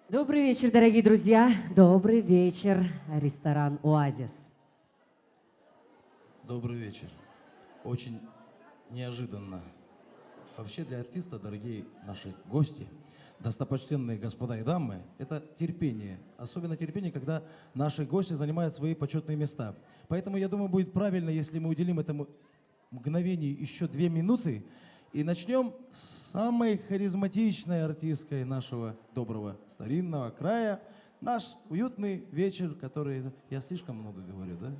Добрый вечер, дорогие друзья. Добрый вечер, ресторан «Оазис». Добрый вечер. Очень неожиданно. Вообще для артиста, дорогие наши гости, достопочтенные господа и дамы, это терпение. Особенно терпение, когда наши гости занимают свои почетные места. Поэтому, я думаю, будет правильно, если мы уделим этому мгновению еще 2 минуты и начнем с самой харизматичной артисткой нашего доброго старинного края. Наш уютный вечер, который... Я слишком много говорю, да?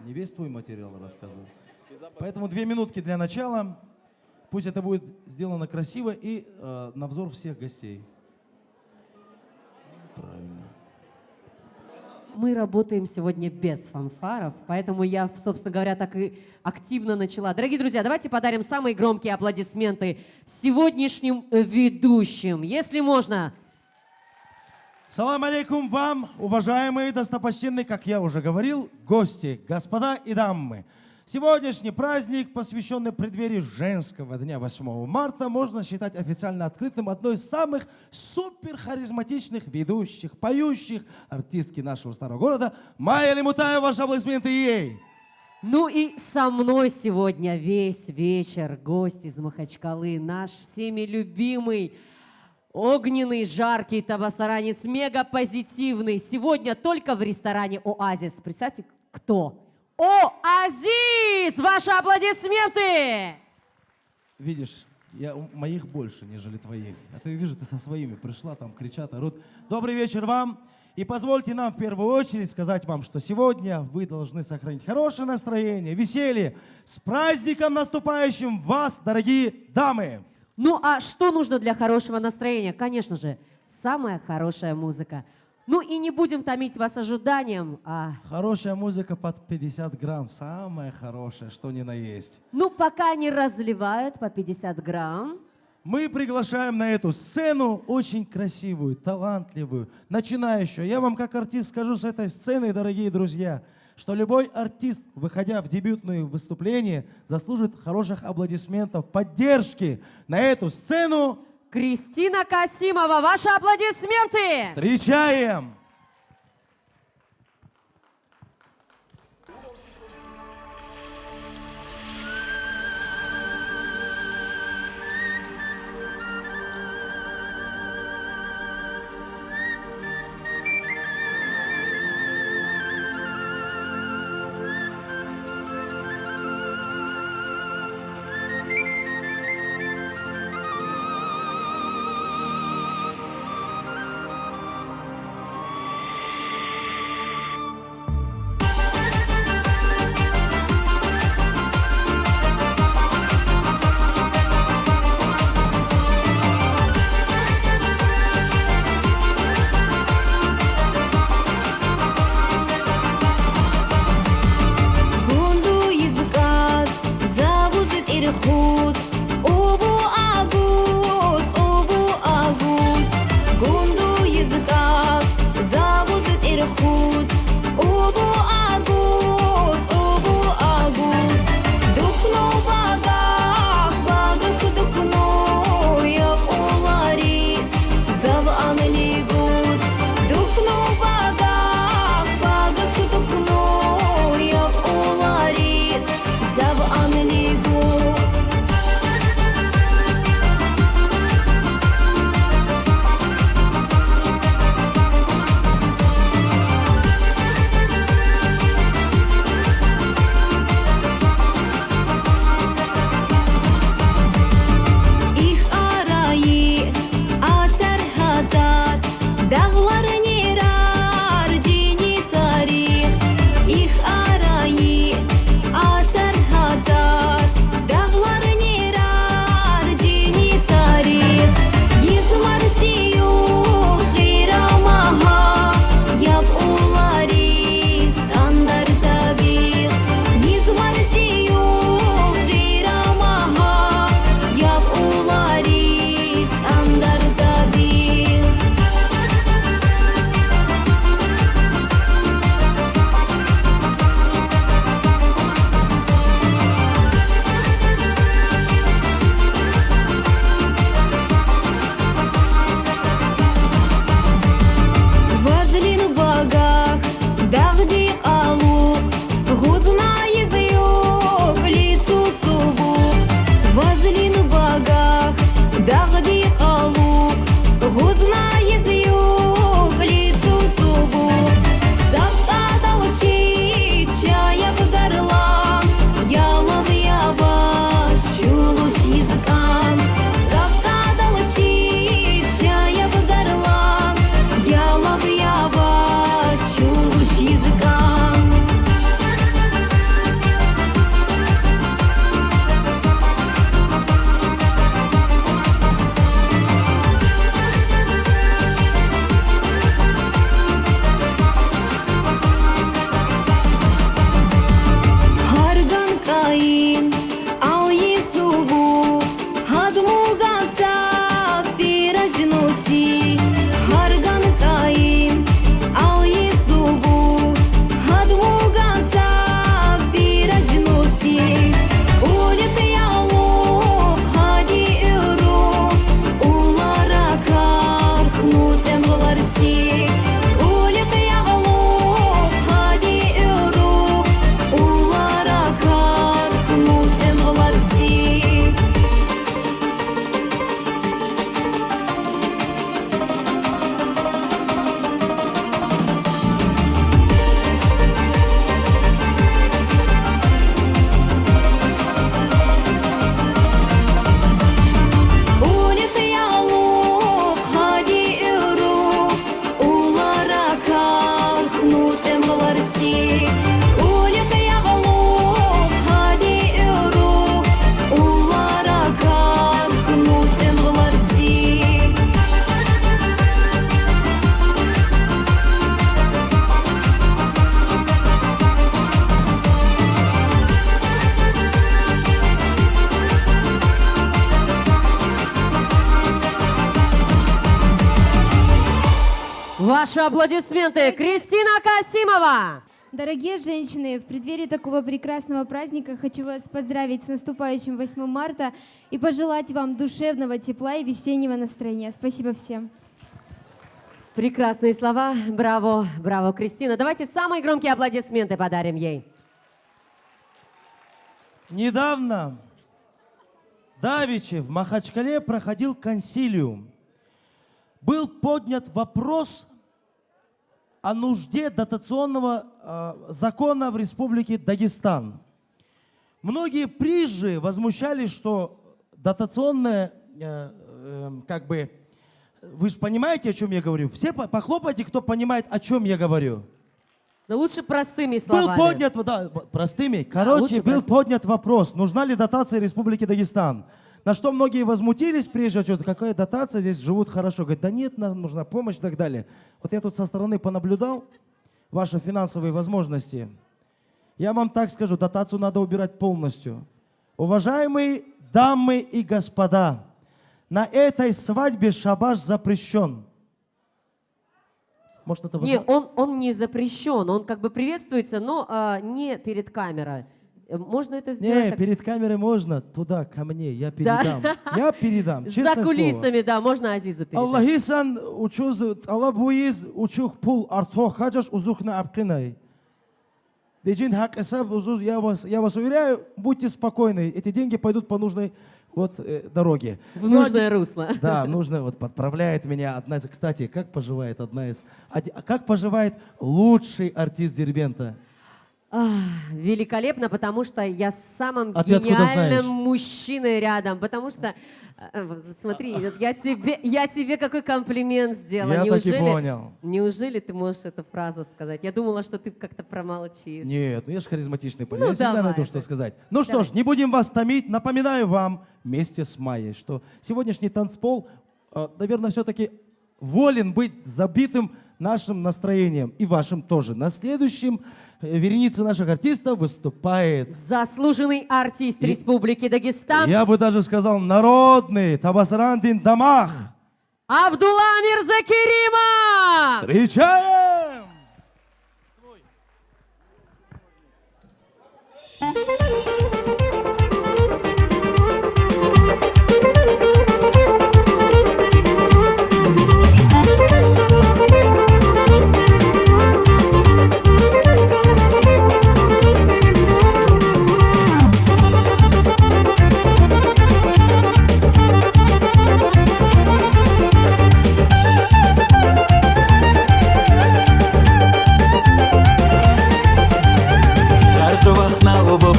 Не весь твой материал рассказываю. Поэтому 2 минутки для начала. Пусть это будет сделано красиво и на взор всех гостей. Правильно. Мы работаем сегодня без фанфаров, поэтому я, собственно говоря, так и активно начала. Дорогие друзья, давайте подарим самые громкие аплодисменты сегодняшним ведущим, если можно. Салам алейкум вам, уважаемые, достопочтенные, как я уже говорил, гости, господа и дамы. Сегодняшний праздник, посвященный преддверию женского дня 8 марта, можно считать официально открытым одной из самых суперхаризматичных ведущих, поющих артистки нашего старого города Майя Лимутаева. Ваши аплодисменты ей! Ну и со мной сегодня весь вечер гость из Махачкалы, наш всеми любимый, огненный, жаркий табасаранец, мега позитивный. Сегодня только в ресторане «Оазис». Представьте, кто? Оазис! Ваши аплодисменты! Видишь, у моих больше, нежели твоих. А ты, вижу, ты со своими пришла, там кричат, орут. Добрый вечер вам. И позвольте нам в первую очередь сказать вам, что сегодня вы должны сохранить хорошее настроение, веселье. С праздником наступающим вас, дорогие дамы! Ну а что нужно для хорошего настроения? Конечно же, самая хорошая музыка. Ну и не будем томить вас ожиданием. Хорошая музыка под 50 грамм, самая хорошая, что ни на есть. Ну пока не разливают по 50 грамм. Мы приглашаем на эту сцену очень красивую, талантливую, начинающую. Я вам как артист скажу с этой сцены, дорогие друзья, что любой артист, выходя в дебютное выступление, заслужит хороших аплодисментов, поддержки. На эту сцену Кристина Касимова, ваши аплодисменты! встречаем! Ваши аплодисменты. Кристина Касимова. Дорогие женщины, в преддверии такого прекрасного праздника хочу вас поздравить с наступающим 8 марта и пожелать вам душевного тепла и весеннего настроения. Спасибо всем. Прекрасные слова. Браво, браво, Кристина. Давайте самые громкие аплодисменты подарим ей. Недавно давеча в Махачкале проходил консилиум. Был поднят вопрос о нужде дотационного закона в Республике Дагестан. Многие приезжие возмущались, что дотационное, вы же понимаете, о чем я говорю? Все похлопайте, кто понимает, о чем я говорю. Но лучше простыми словами. Был поднят, да, простыми. Короче, был поднят вопрос, нужна ли дотация Республике Дагестан. На что многие возмутились, прежде что какая дотация, здесь живут хорошо. Говорят, да нет, нам нужна помощь и так далее. Вот я тут со стороны понаблюдал ваши финансовые возможности. Я вам так скажу, дотацию надо убирать полностью. Уважаемые дамы и господа, на этой свадьбе шабаш запрещен. Может, это Нет, он не запрещен, он как бы приветствуется, но не перед камерой. Можно это сделать? Не, так? перед камерой можно, туда, ко мне, я передам. Да. Я передам, честное За кулисами, да, можно Азизу передать. Аллахисан учуз, Аллабуиз учух пул арто хаджаш узухна абкинай. Деджин хак эсаб, я вас уверяю, будьте спокойны, эти деньги пойдут по нужной дороге. В нужное русло. Да, нужно, подправляет меня одна из... Кстати, как поживает как поживает лучший артист Дербента? Великолепно, потому что я с самым ты откуда знаешь? гениальным мужчиной рядом. Потому что, смотри, я тебе какой комплимент сделала. Я так и понял. Неужели ты можешь эту фразу сказать? Я думала, что ты как-то промолчишь. Нет, я же харизматичный парень. Я всегда давай найду, что сказать. Ну что ж, не будем вас томить. Напоминаю вам вместе с Майей, что сегодняшний танцпол, наверное, все-таки волен быть забитым нашим настроением и вашим тоже. На следующем веренице наших артистов выступает заслуженный артист Республики Дагестан. Я бы даже сказал народный Табасарандин Дамах. Абдулла Мирзакеримов! Встречаем!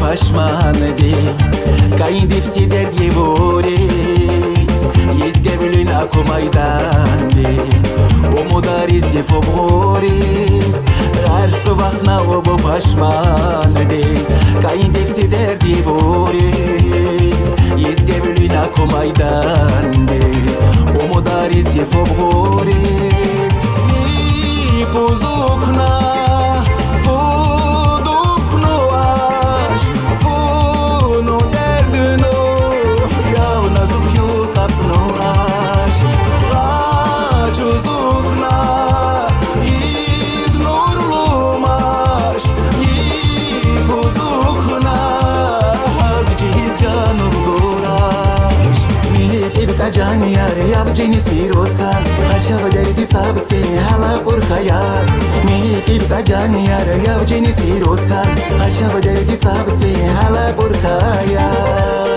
Pashmanedi, kaindi vstider yevoris, yizgevlin akumaydandi, omodariz yefobroris, rartvakhna ovo pashmanedi, kaindi vstider yevoris, yizgevlin akumaydandi, omodariz yefobroris, nikuzukna. Jani yare yavjini siroskan acha bajardi sabse hala pur khayal me ki ka jani yare yavjini siroskan acha bajardi sabse hala pur khayal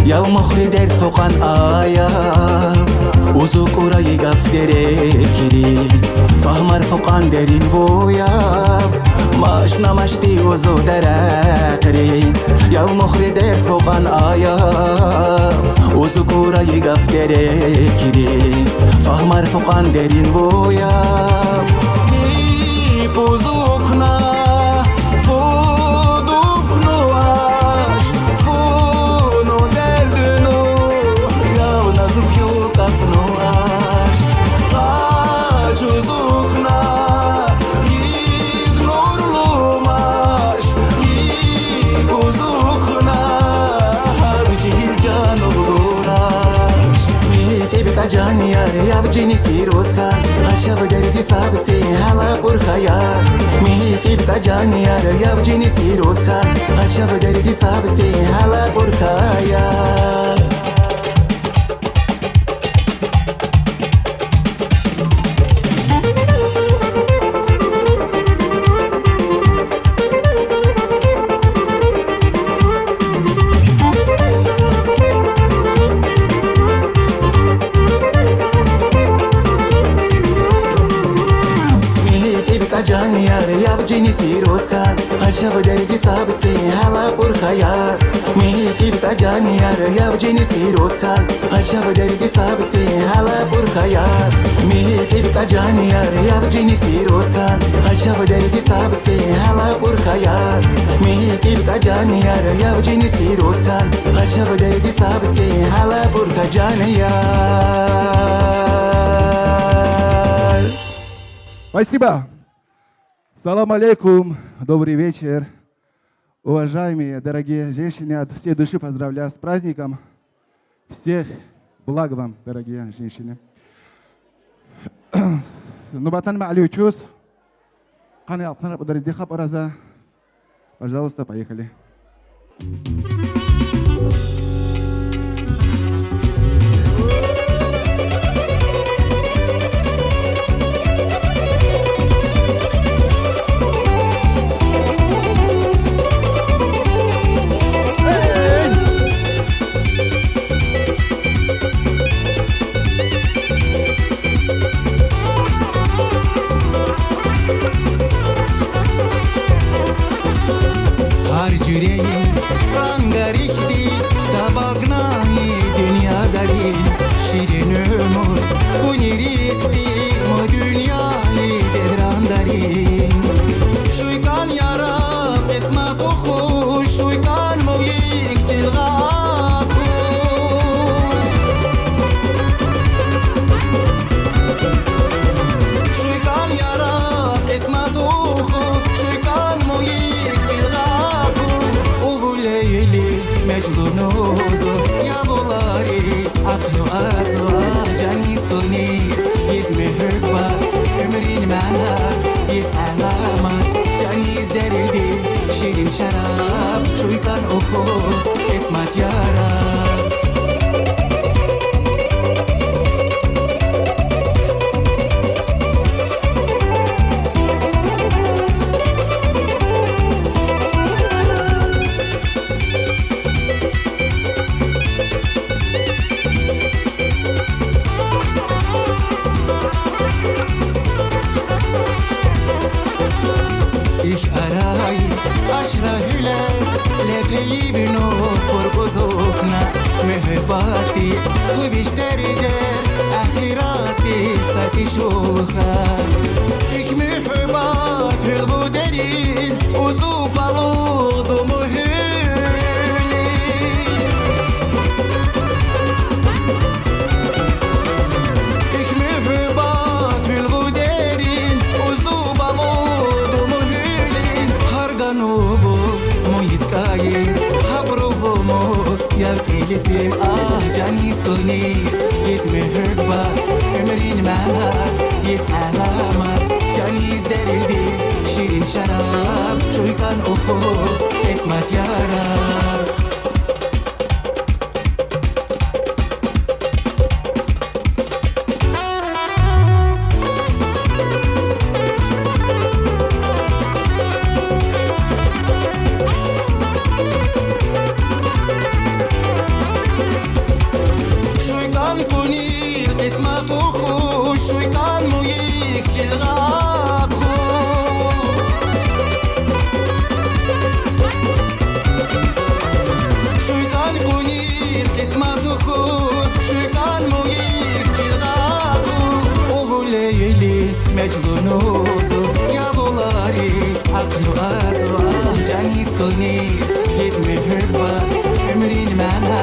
يا مخري در فوقان آیا وزو قرای گفتره کری فهمر فوقان درین ویا ماش نمشتی و زودرقری یا مخردت فوقان آیا و زکورای گفتره کری فهمر فوقان درین ویا بوزوکنا فودوکنو آش فونو دردنو یا نزوکیو کتنو آش قاچوزوکنا جانی یاری ابجینی سیروز کن عجب دردی ساب سی حالا پر خیال میکی بکا جانی یاری ابجینی سیروز کن عجب دردی ساب سی حالا پر خیال جینی سیروز کن عجب دردی ساب سی حالا پر خیال میکی بکا جانی یاری جینی سیروز کن عجب دردی ساب سی حالا پر خیال میکی بکا جانی یاری جینی سیروز کن عجب دردی ساب سی حالا پر خیال میکی بکا جانی یاری جینی سیروز کن عجب دردی ساب سی حالا پر خیال. Спасибо. Салам алейкум. Добрый вечер. Уважаемые, дорогие женщины, от всей души поздравляю с праздником. Всех благ вам, дорогие женщины. Нубатан Ма'алючус. Каны Алтанар Подариздиха Параза. Пожалуйста, поехали. مجنونوزو يا بولاري عقله أسرع جانيس كوني يسمي حبة عمرين معنا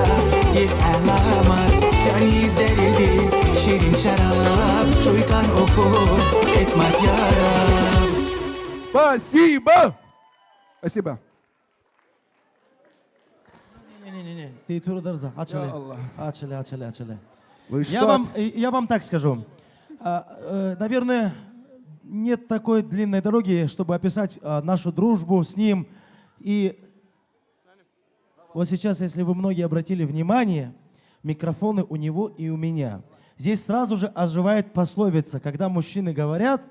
يسأل عمر جانيس دريدي شيرين شراب شوي كان أخوه اسمك يا رب Спасибо! Спасибо. Не-не-не, ты Турадарза, ачали, Аллах. ачали. Вы Я вам так скажу. Наверное, нет такой длинной дороги, чтобы описать нашу дружбу с ним. И вот сейчас, если вы многие обратили внимание, микрофоны у него и у меня. Здесь сразу же оживает пословица, когда мужчины говорят,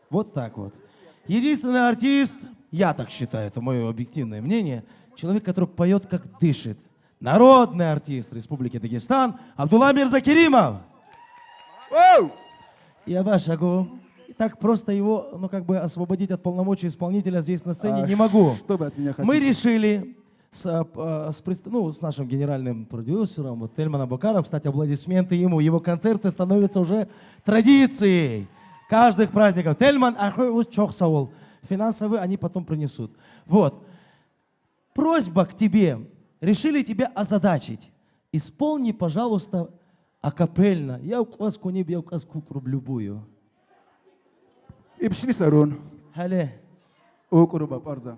вот так вот. Единственный артист, я так считаю, это мое объективное мнение, человек, который поет как дышит. Народный артист Республики Дагестан Абдулла Мирзакеримов. Оу! Я ваш Агу. И так просто его, освободить от полномочий исполнителя здесь на сцене не могу. Что вы от меня хотите? Мы решили с нашим генеральным продюсером, вот Тельманом Бокаром, кстати, аплодисменты ему, его концерты становятся уже традицией каждых праздников. Тельман, чохсавол. Финансовые они потом принесут. Вот. Просьба к тебе. Решили тебя озадачить. Исполни, пожалуйста, акапельно. Я указку не бью, указку любую. И пошли сарун. Хале. О, Куруба, Парза.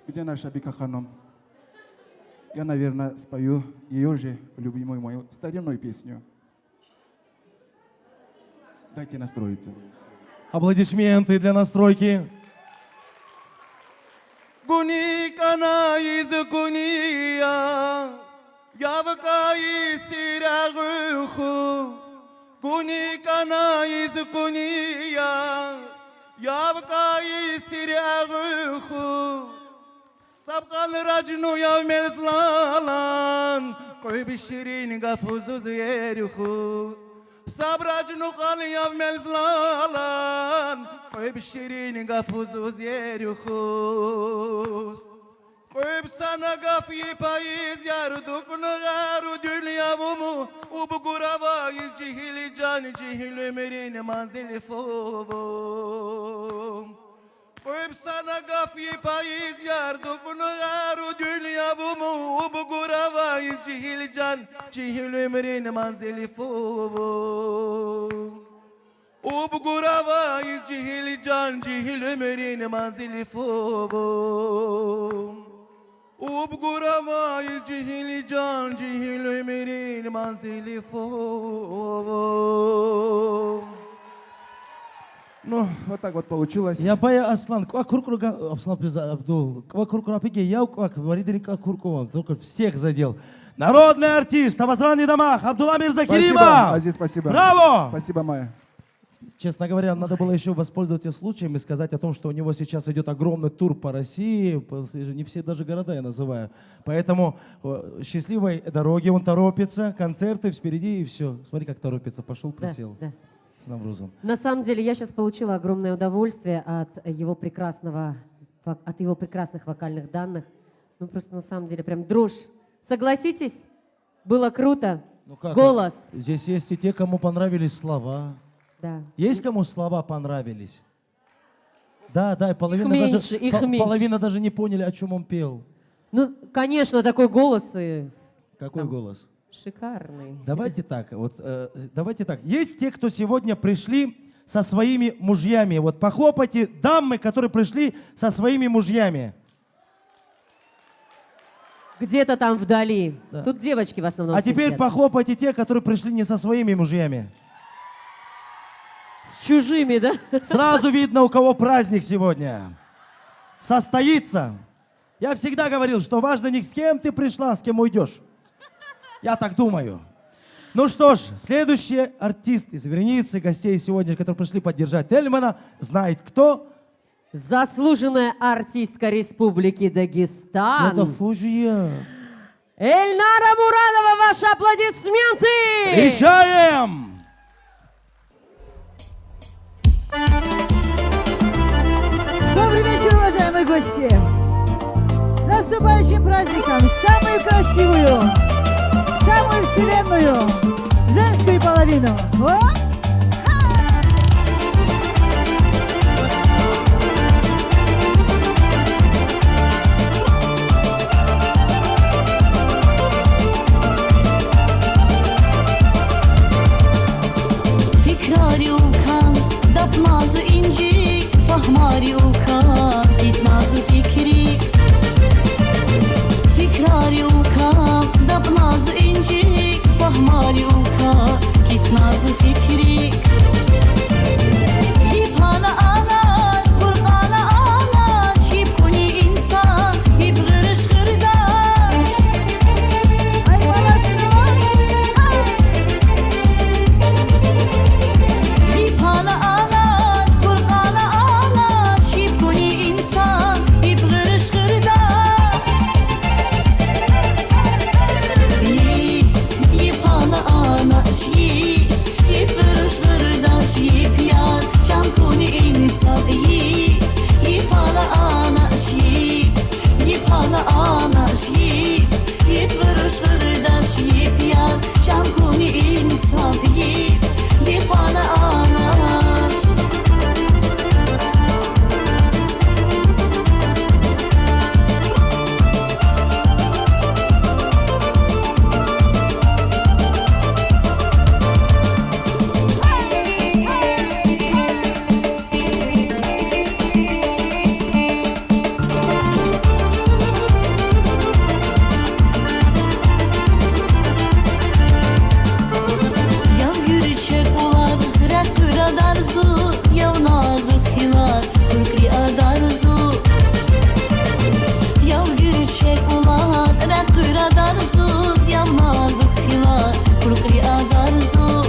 Где наша Бика Ханом? Я, наверное, спою ее же любимую мою старинную песню. Дайте настроиться. Аплодисменты для настройки. Guni kana iz guniya Yavkai siragu khus Guni kana iz guniya Yavkai siragu khus Sabqal rajnu yavmel zlalan Qoy bishirin gafuzuz yeri khus Sabrajnu qal yavmel zlalan قيب الشيرين قفوز وزير يخوص قيب سنة قفي بايز ياردوك نغار دنيا ومو وبقربا يجهل جان جهل مرين منزل فوضم قيب سنة قفي بايز ياردوك نغار دنيا ومو وبقربا يجهل جان جهل مرين منزل فوضم وبقربا يجهل جان جهل مرين منزل فوقهم وبقربا يجهل جان جهل مرين منزل فوقهم. Ну, вот так вот получилось. Я бая Аслан, квакуркура Аслан Абдул, квакуркура пиге, я квак варидерика куркова, только всех задел. Народный артист, Абазран Дамах, Абдулла Мирзакеримов. Спасибо, Азиз, спасибо. Браво! Спасибо, Майя. Честно говоря, надо было еще воспользоваться случаем и сказать о том, что у него сейчас идет огромный тур по России, не все даже города я называю. Поэтому счастливой дороги, он торопится, концерты впереди и все. Смотри, как торопится, пошел, присел. Да. С Наврузом. На самом деле, я сейчас получила огромное удовольствие от его прекрасных вокальных данных. Ну, просто на самом деле прям дрожь. Согласитесь? Было круто. Ну как? Голос. Здесь есть и те, кому понравились слова. Да. Есть кому слова понравились? Да, и половина, половина даже не поняли, о чем он пел. Ну, конечно, такой голос и Какой голос? шикарный. Давайте так, давайте так. Есть те, кто сегодня пришли со своими мужьями. Вот похлопайте дамы, которые пришли со своими мужьями. Где-то там вдали. Да. Тут девочки в основном А теперь сидят. похлопайте те, которые пришли не со своими мужьями. С чужими, да? Сразу видно, у кого праздник сегодня. Состоится. Я всегда говорил, что важно не с кем ты пришла, а с кем уйдешь. Я так думаю. Ну что ж, следующий артист из вереницы гостей сегодня, которые пришли поддержать Тельмана, знает кто? Заслуженная артистка Республики Дагестан. Это Фужия. Эльнара Мурадова, ваши аплодисменты! Встречаем! Добрый вечер, уважаемые гости! С наступающим праздником! Самую красивую, самую вселенную женскую Украину! О! Tikrari ukan, dapnazı inci, fahmari ukan, gitnazı fikri. Tikrari ukan, dapnazı inci, fahmari ukan, gitnazı fikri. Hipana anaş, kurkana anaş, hip kuni insan, hip gırış gırdaş. Ay, молодцы! Hipana anaş, kurkana anaş, hip kuni insan, hip gırış gırdaş. Hipana anaş, hip gırış gırdaş, hip yar, can kuni insan, hipana anaş, hipana anaş, hip gırış gırdaş, hip yar, can kuni insan, hipana anaş. Yav yürüyecek olan rektör adarzu, yav nazik hilar, kırkri adarzu. Yav yürüyecek olan rektör adarzu, yav nazik hilar, kırkri adarzu.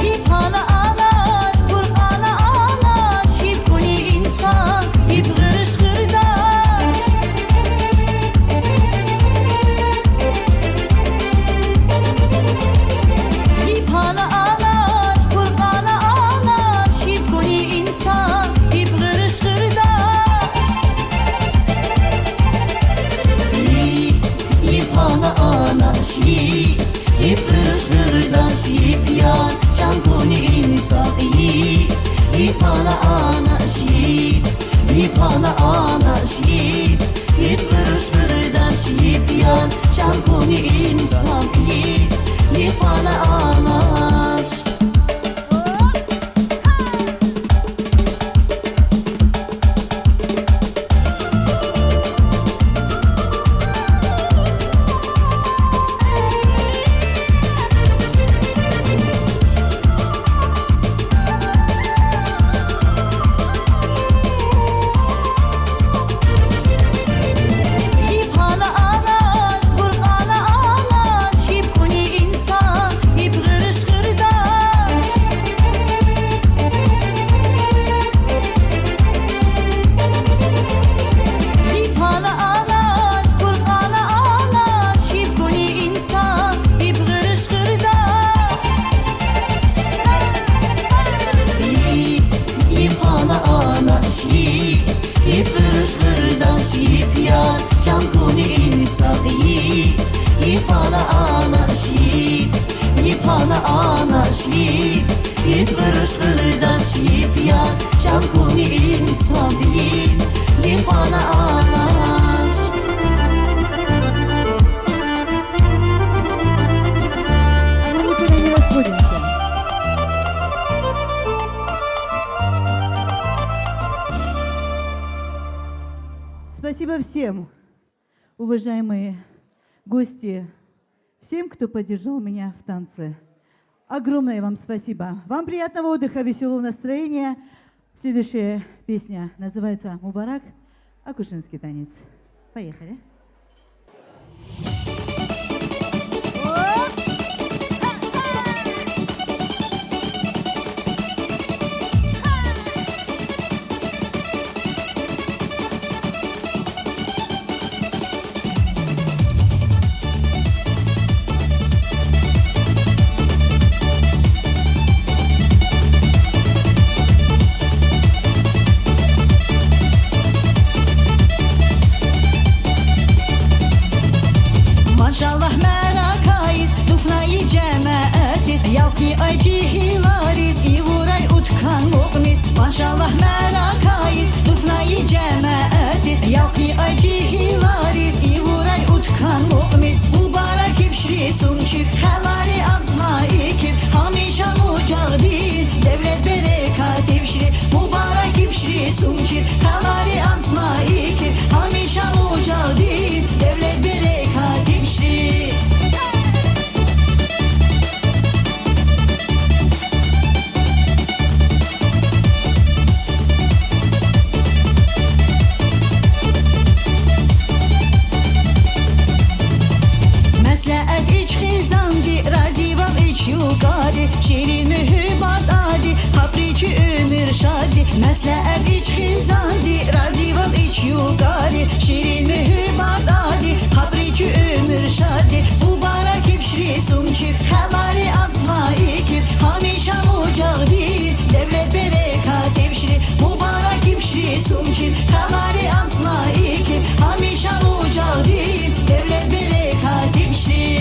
Hipana anaş, kurkana anaş, hip kuni insan, hip gırış gırdaş. Hipana anaş, kurkana anaş, hip kuni insan, hip gırış gırdaş. Hipana anaş, hip gırış gırdaş, hip yar, can kuni insan, hipana anaş, hipana anaş, hip gırış gırdaş, hip yar, can kuni insan, hipana anaş. Hipana anaş, kurkana anaş, hip kuni insan, hip gırış gırdaş. Hipana anaş, kurkana anaş, hip kuni insan, hip gırış gırdaş. Hipana anaş, hip gırış gırdaş, hip yar, can kuni insan, hipana anaş, hipana anaş, hip gırış gırdaş, hip yar, can kuni insan, hipana anaş. Мы никуда не расходимся. Спасибо всем, уважаемые гости, всем, кто поддержал меня в танце. Огромное вам спасибо. Вам приятного отдыха, веселого настроения. Следующая песня называется «Мубарак», акушинский танец. Поехали. sumçik Helali abzma ikip Hamişan ucağı değil Devlet berekat imşri Mübarek imşri sumçik Helali abzma ikip Hamişan ucağı değil Devlet berekat imşri Məsləhət iç xizandi, razival iç yuqadi Şirin mühübat adi, xapriçi ömür şadi Məsləhət iç xizandi, razival iç yuqadi Şirin mühübat adi, xapriçi ömür şadi Mübarək ibşri sumçik, xəlari abzma ikib Hamişan ucağı değil, devlet berekat ibşri Mübarək ibşri sumçik, xəlari abzma ikib Hamişan ucağı değil, devlet berekat ibşri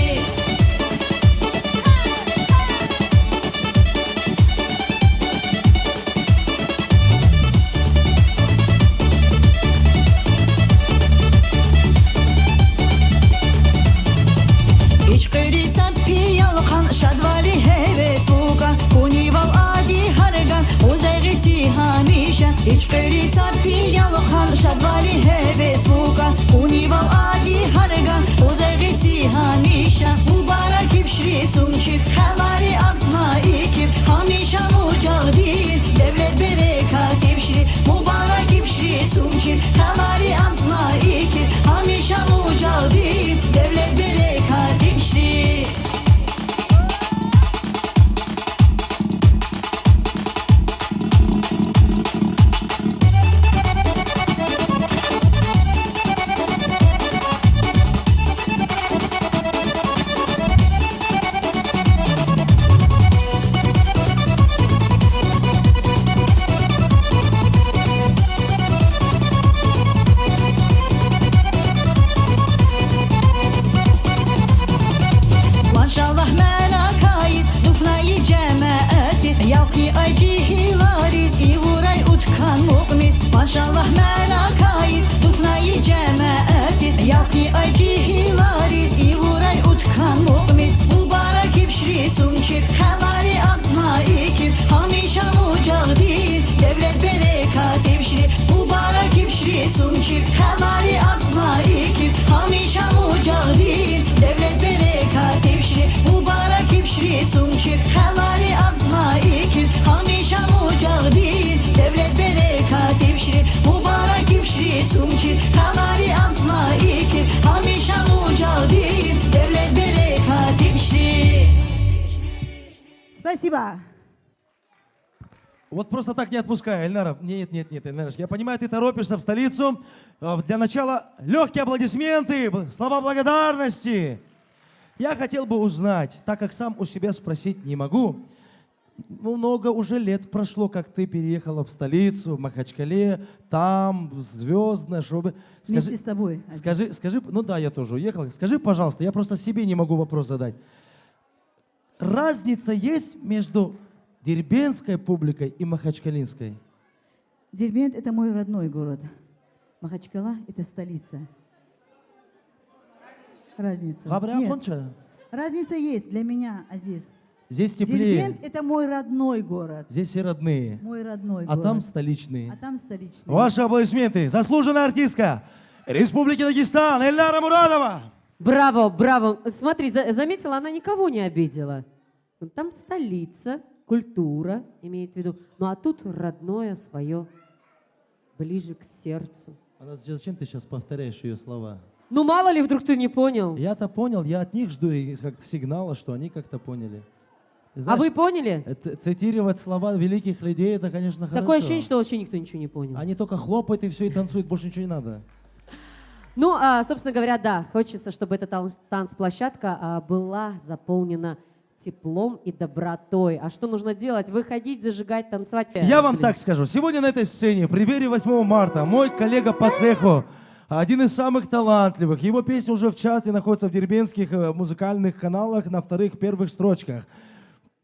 İç qeyri səppi yalqan şadvali heves vuqan Kunival adi harqan Uzayğisi hamişan İç qeyri səppi yalqan şadvali heves vuqan Kunival adi harqan Uzayğisi hamişan Mübarək ibşri sumçik Xəlari abzma ikib Hamişan ucağı değil Devlet berekat ibşri Mübarək ibşri sumçik Xəlari abzma ikib Hamişan ucağı değil Devlet berekat ibşri Maşallah mənakayız Dufnayı cəməəti Yalqi aycı hilariz İvuray utkan muqmiz Maşallah mənakayız Dufnayı cəməəti Yalqi aycı hilariz İvuray utkan muqmiz Mübarək ibşri sumçik Xəlari abzma ikib Hamişan ucağı değil Devlet berekat ibşri Mübarək ibşri sumçik Xəlari abzma ikib Hamişan ucağı değil Devlet berekat ibşri Mübarək ibşri sumçik Xəlari abzma ikib Hamişan ucağı değil Devlet berekat ibşri Mübarək ibşri sumçik Xəlari abzma ikib Hamişan ucağı değil Devlet berekat ibşri Спасибо. Вот просто так не отпускай, Эльнара. Нет, Эльнарочка, я понимаю, ты торопишься в столицу. Для начала легкие аплодисменты, слова благодарности. Я хотел бы узнать, так как сам у себя спросить не могу, много уже лет прошло, как ты переехала в столицу, в Махачкале, там, звездно, чтобы... Вместе с тобой. Азиз. Скажи, ну да, я тоже уехал. Скажи, пожалуйста, я просто себе не могу вопрос задать. Разница есть между дербентской публикой и махачкалинской? Дербент – это мой родной город. Махачкала – это столица. Разница. Нет. Разница есть для меня, Азиз. Здесь теплее. Дербент – это мой родной город. Здесь все родные. Мой родной А город. там столичные. А там столичный. Ваши аплодисменты. Заслуженная артистка Республики Дагестан Эльнара Мурадова. Браво, браво. Смотри, заметила, она никого не обидела. Там столица, культура, имеет в виду. Ну а тут родное свое, ближе к сердцу. Зачем ты сейчас повторяешь ее слова? Ну мало ли, вдруг ты не понял. Я-то понял, я от них жду как-то сигнала, что они как-то поняли. А Знаешь, вы поняли? цитировать слова великих людей, это, конечно, хорошо. Такое ощущение, что вообще никто ничего не понял. Они только хлопают и все, и танцуют, больше ничего не надо. Ну, собственно говоря, да, хочется, чтобы эта танцплощадка была заполнена теплом и добротой. А что нужно делать? Выходить, зажигать, танцевать. Я вам так скажу. Сегодня на этой сцене, в преддверии 8 марта, мой коллега по цеху, один из самых талантливых, его песня уже в чарте находится в дербентских музыкальных каналах на вторых, первых строчках.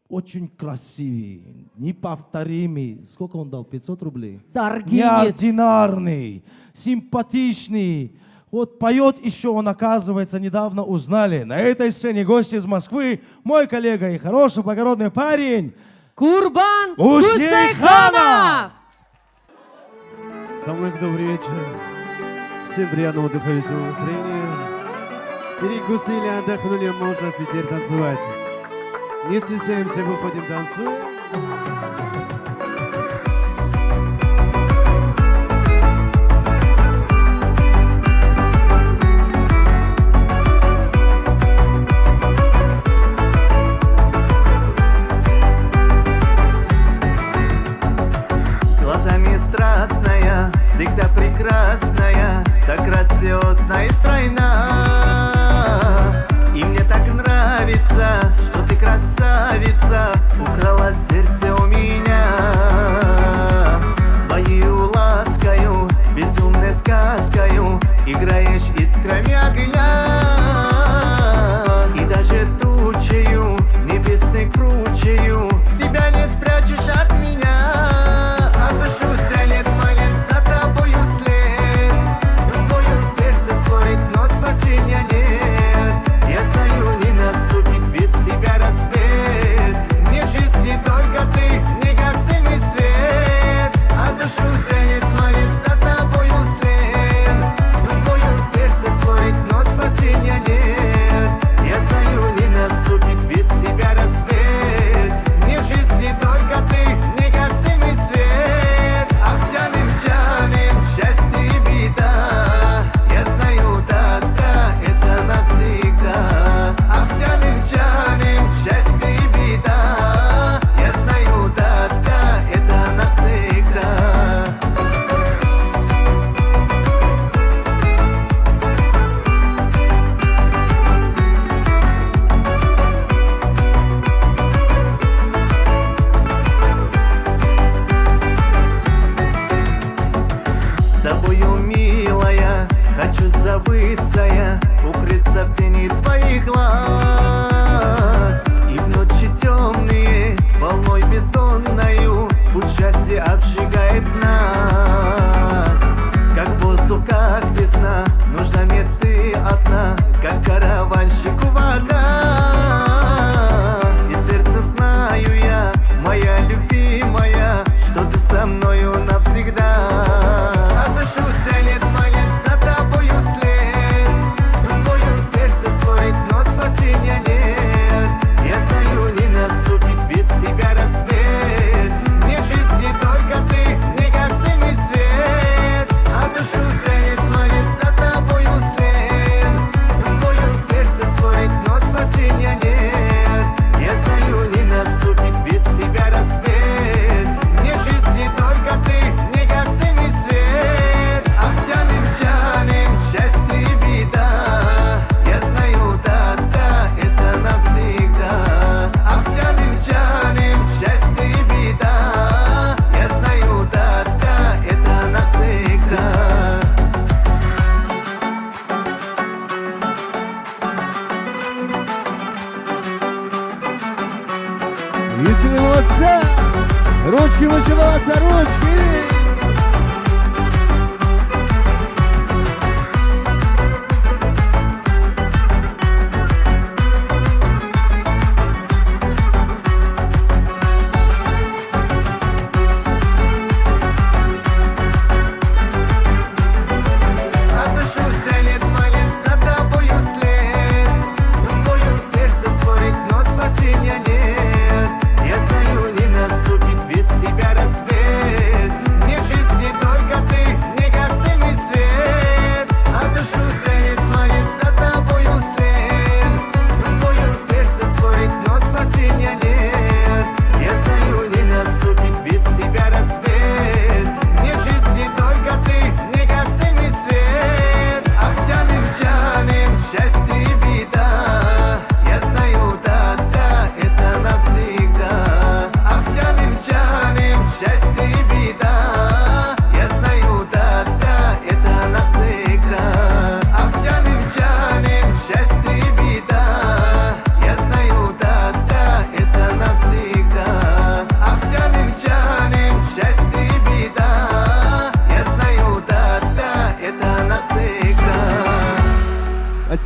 Очень красивый, неповторимый. Сколько он дал? 500 рублей? Даргинец. Неординарный, симпатичный, Вот поет еще он, оказывается, недавно узнали. На этой сцене гости из Москвы, мой коллега и хороший благородный парень Курбан Гусейханов! Гусейханов! Самый добрый вечер. Всем приятного отдыха, веселого настроения. Перекусили, отдохнули, можно теперь танцевать. Не стесняемся, выходим, танцуем. Глазами страстная, всегда прекрасная, так грациозна и стройна. И мне так нравится, что ты красавица, украла сердце у меня. Своею ласкою, безумной сказкою, играешь искрами огня. И даже тучею, небесной кручею, себя не спрячешь от меня. А душу тянет, манит за тобою след. Свое сердце сводит, но спасения нет. Я знаю, не наступит без тебя рассвет. Мне в жизни только ты, негасимый свет. А душу тянет, манит за тобою след. Свое сердце сводит, но спасения нет. Я знаю, не наступит без тебя рассвет. Мне в жизни только ты, негасимый свет. Ах, тянем, тянем, счастье и беда. Я знаю, да, это навсегда. Ах, тянем, тянем, счастье и беда. Я знаю, да, это навсегда. С тобою, милая, хочу забыться я, укрыться в тени твоих глаз. И в ночи темные, волной бездонною, путь счастья обжигает нас. Как воздух, как весна, нужна мне ты одна, как караванщику вода. И сердцем знаю я, моя любимая, что ты со мною навсегда. А душу тянет, манит за тобою след. Свое сердце сводит, но спасения нет. Я знаю, не наступит без тебя рассвет. Мне в жизни только ты, негасимый свет. А душу тянет, манит за тобою след. Свое сердце сводит, но спасения нет. Я знаю, не наступит без тебя рассвет. Мне в жизни только ты, негасимый свет. Ах, тянем, тянем, счастье и беда. Я знаю, да, это навсегда. Ах, тянем, тянем, счастье и беда. Я знаю, да, это навсегда. Веселимся! Ручки вышиваться, ручки! А душу тянет, манит за тобою след. Свое сердце сводит, но спасения нет. Я знаю, не наступит без тебя рассвет. Мне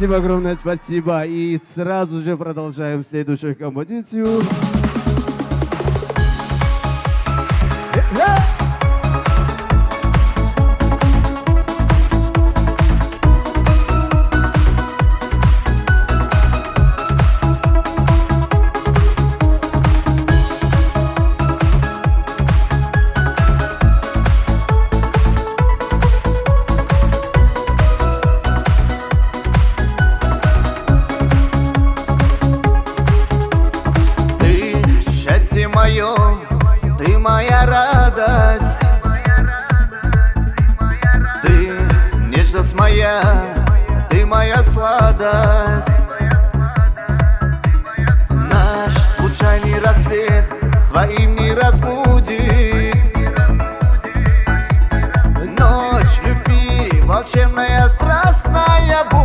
Спасибо огромное, спасибо. И сразу же продолжаем следующую композицию. Ты счастье мое, ты моя радость, ты нежность моя, ты моя сладость. Наш случайный рассвет своим не разбудит. Ночь любви волшебная, страстная будет.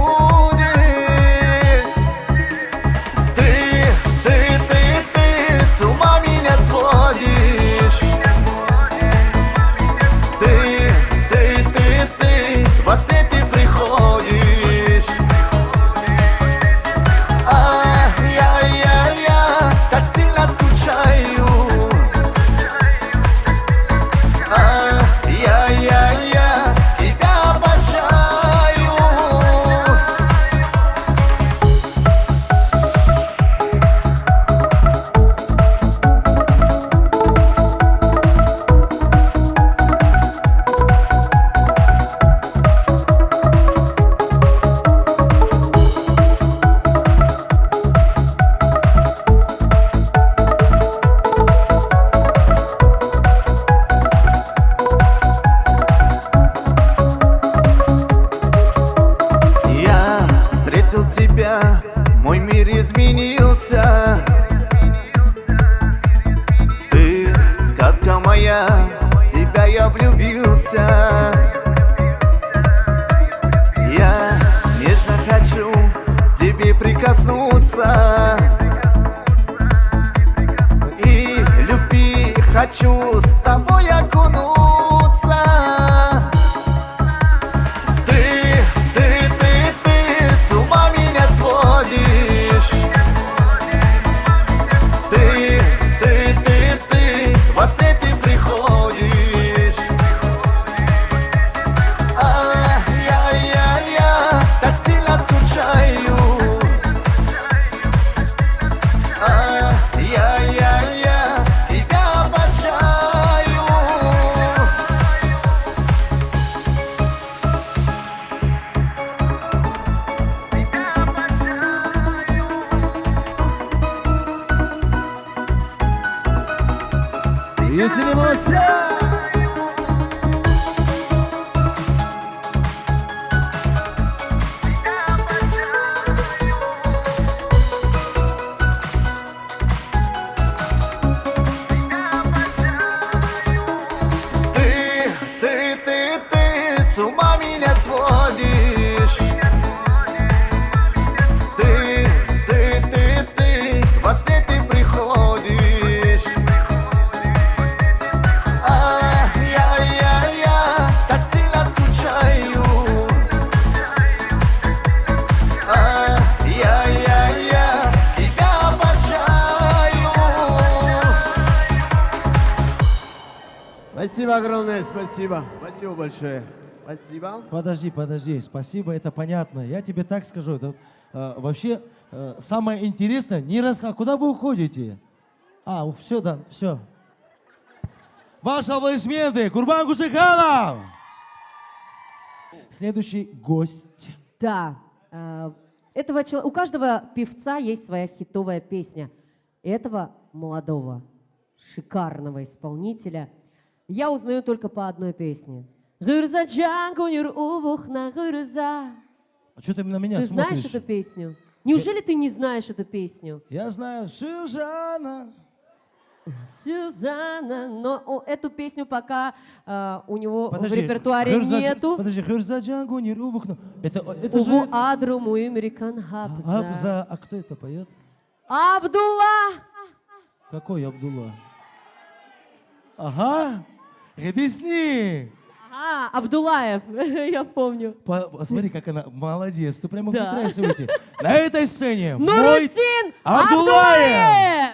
Ты с ума меня сводишь. Ты во сне ты приходишь. Я так сильно скучаю. Я тебя обожаю. Я встретил тебя, мой мир изменился. Ты сказка моя, в тебя я влюбился. Я нежно хочу к тебе прикоснуться. И любви хочу с тобой окунуться. Ты с ума меня сводишь. Ты во сне ты приходишь. Я так сильно скучаю. Я тебя обожаю. Веселимся! Ты с ума меня сводишь. Ты во сне ты приходишь. Я так сильно скучаю. Я тебя обожаю. Спасибо огромное, спасибо. Спасибо большое. Спасибо. Подожди, спасибо, это понятно. Я тебе так скажу, это вообще самое интересное, куда вы уходите? Все, да, все. Ваши аплодисменты, Курбан Гусейханов! Следующий гость. Да, у каждого певца есть своя хитовая песня. Этого молодого, шикарного исполнителя я узнаю только по одной песне. Гырзаджан кунир увухна гырза. А что ты на меня Ты смотришь? знаешь эту песню? Неужели ты не знаешь эту песню? Я знаю, Сюзанна. Сюзанна, но эту песню пока у него в репертуаре нету. Подожди, Гырзаджан кунир увухна. Это Уву же... адру муимрикан хабза. Абза. А кто это поет? Абдулла! Какой Абдулла? Ага, Редисни. Абдулаев, я помню. Посмотри, как она молодец. Ты прямо Да. ухитряешься выйти. На этой сцене мой Нуруддин Абдулаев! Абдулаев!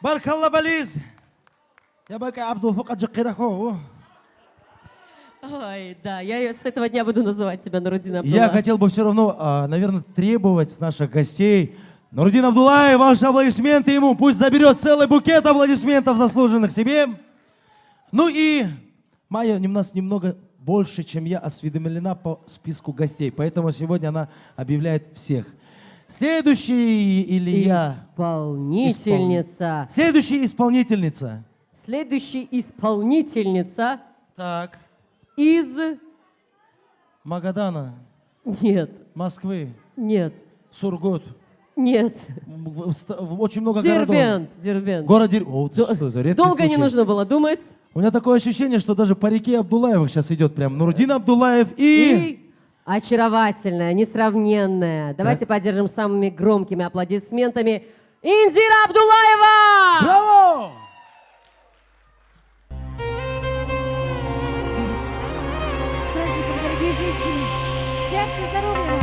Баркалла Бализ! Я бака Абдул Фукад Джакирахо. Ой, да, я с этого дня буду называть тебя Нуруддин Я Абдулаев. хотел бы все равно, наверное, требовать с наших гостей. Нуруддин Абдулаев, ваши аплодисменты ему. Пусть заберет целый букет аплодисментов, заслуженных себе. Ну и Майя у нас немного больше, чем я, осведомлена по списку гостей. Поэтому сегодня она объявляет всех. Следующий Илья. Исполнительница. Следующая исполнительница. Следующая исполнительница Так. из... Магадана, Нет, Москвы, нет, Сургут. нет. Очень много городов. Дербент, Дербент. Город что за редкий Долго не случай. нужно было думать. У меня такое ощущение, что даже по реке Абдуллаевых сейчас идет прям Нурудин Абдуллаев и... Очаровательная, несравненная. Давайте поддержим самыми громкими аплодисментами Индира Абдуллаева! Браво! С праздником, дорогие женщины! Счастья, здоровья!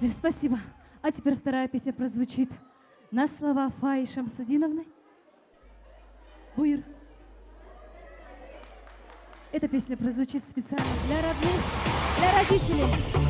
Игорь, спасибо. А теперь вторая песня прозвучит на слова Фаи Шамсудиновны. Буйр. Эта песня прозвучит специально для родных, для родителей.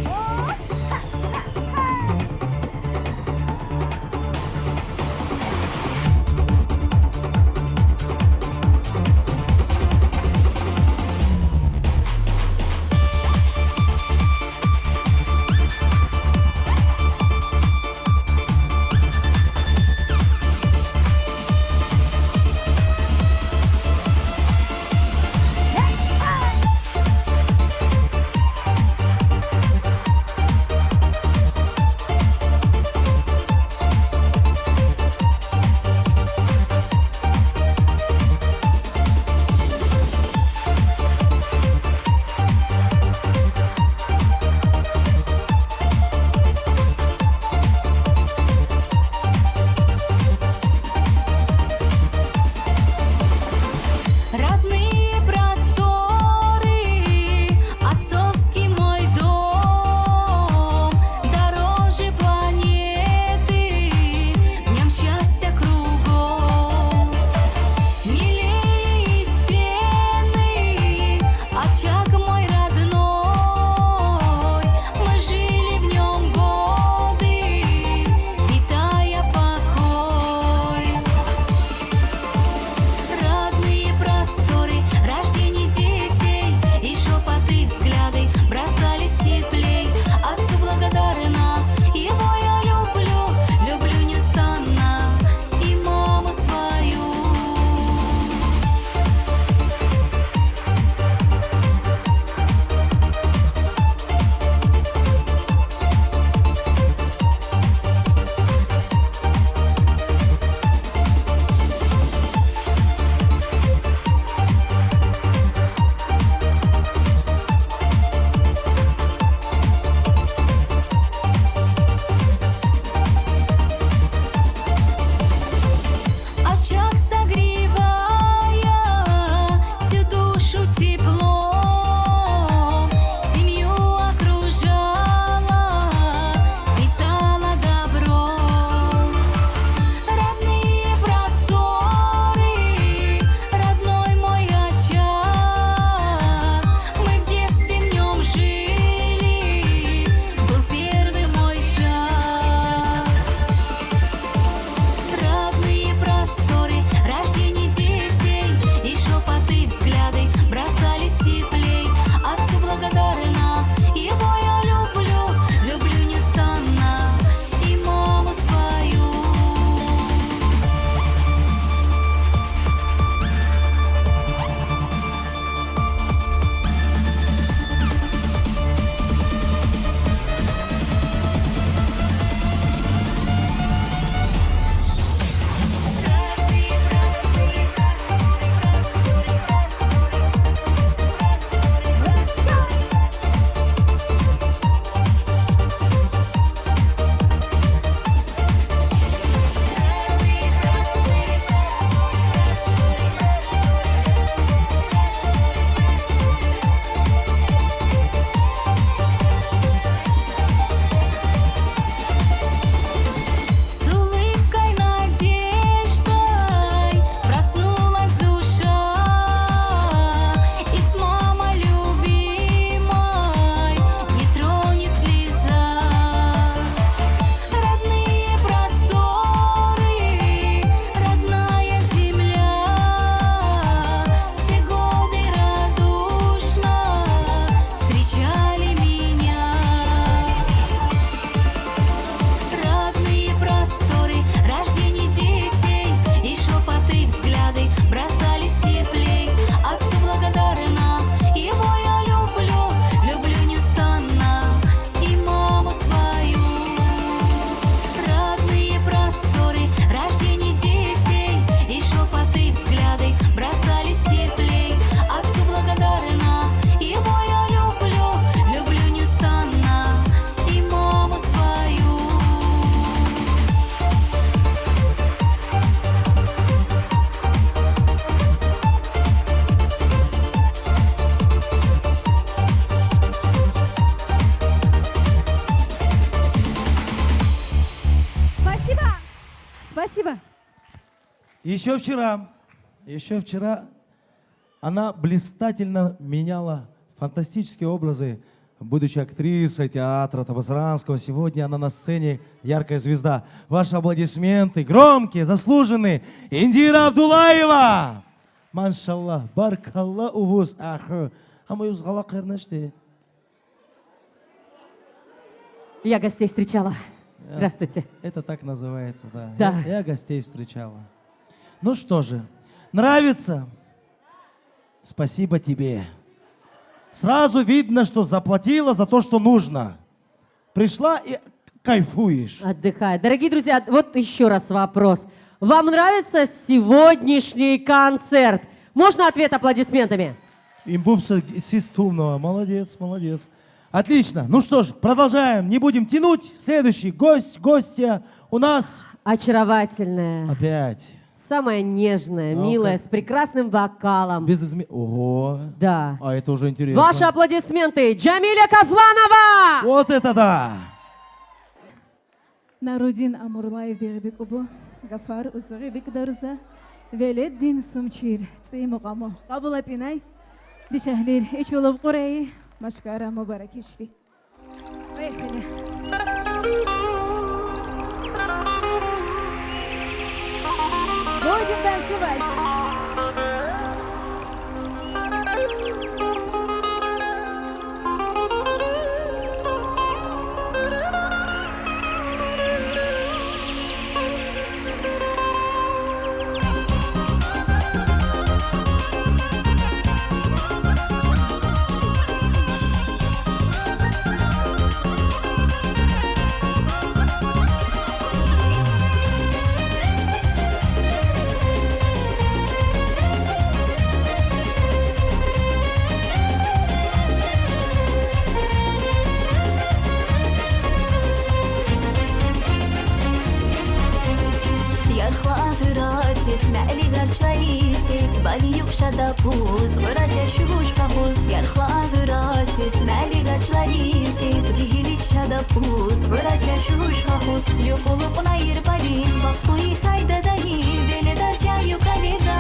Спасибо. Еще вчера она блистательно меняла фантастические образы, будучи актрисой театра Табасаранского. Сегодня она на сцене яркая звезда. Ваши аплодисменты громкие, заслуженные. Индира Абдулаева! Маншаллах, баркалла увуз ахы. А мы узгала кайрнашты. Я гостей встречала. Здравствуйте. Это так называется, да. Да. Я гостей встречала. Ну что же, нравится? Спасибо тебе. Сразу видно, что заплатила за то, что нужно. Пришла и кайфуешь. Отдыхай. Дорогие друзья, вот еще раз вопрос. Вам нравится сегодняшний концерт? Можно ответ аплодисментами? Имбубца Систумного. Молодец, молодец. Отлично. Ну что ж, продолжаем. Не будем тянуть. Следующий гостья у нас... Очаровательная. Опять. Самая нежная, Ну-ка. милая, с прекрасным вокалом. Без измен... Ого. Да. А это уже интересно. Ваши аплодисменты. Джамиля Кафланова! Вот это да! Нарудин Амурлаев Бербек Убу, Гафар Узарибек Дарза, Веледдин Сумчир, Цимуqamo, Qabula Pinay, Dishahlir, Echulov Qurei, Mashkara Mubarakishri. Будем танцевать. Pus, orace șușca pus, iar hlavura se smeli gachlari se dihili chada pus, orace șușca pus, eu pulu până ieri palin, baptui haida dahi, vele dar cea eu calida.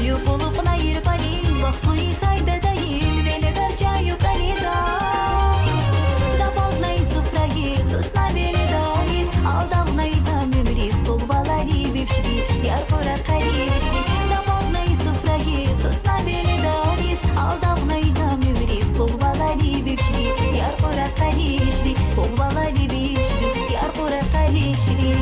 Eu pulu până ieri palin, baptui haida dahi, vele dar cea eu calida. Da bolnai sufrahi, sus na vele daris, al davnai da mümris, bugbalari bifşri, yar pora kalişri, da bolnai sufrahi, sus na vele daris, al davnai da mümris, bugbalari bifşri, yar pora kalişri, bugbalari bifşri, yar pora kalişri.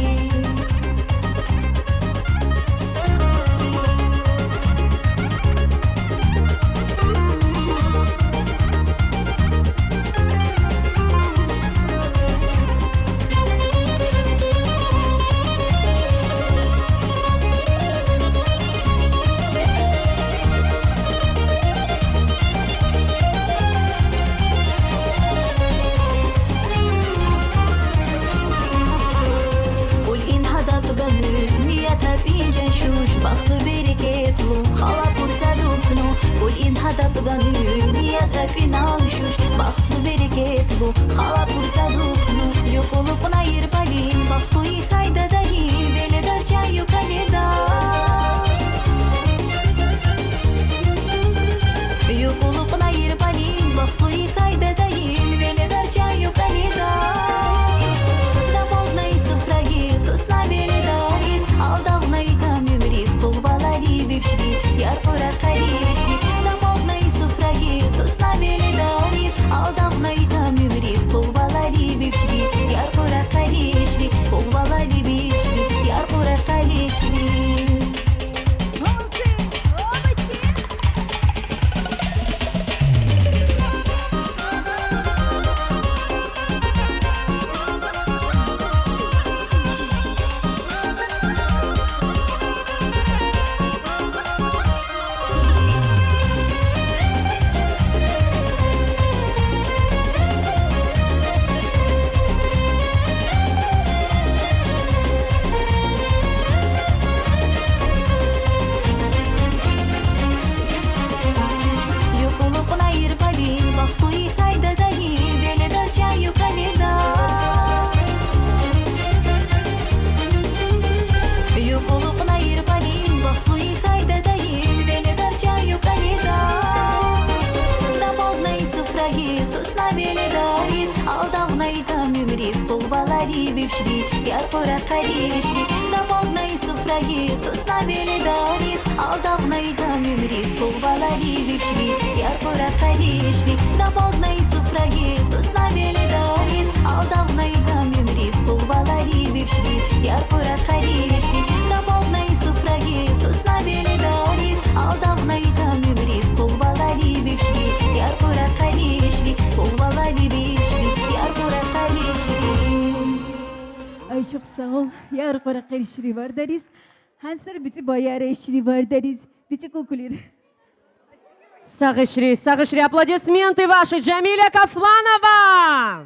Полвалари бившри, яркора каришри Дамогнай суфраги, кто с нами дарис Алдавнай дамимрис, полвалари бившри, яркора каришри Дамогнай суфраги, кто с нами дарис Алдавнай дамимрис, полвалари бившри, яркора каришри Дамогнай суфраги, кто с нами дарис Алдавнай дамимрис, полвалари бившри, яркора каришри Полвалари бившри, яркора каришри Ay çok sağ ol. Yar kara karışırı var deriz. Hanslar biti bayar eşri var deriz. Biti kukulir. Сагышри, аплодисменты ваши, Джамиля Кафланова!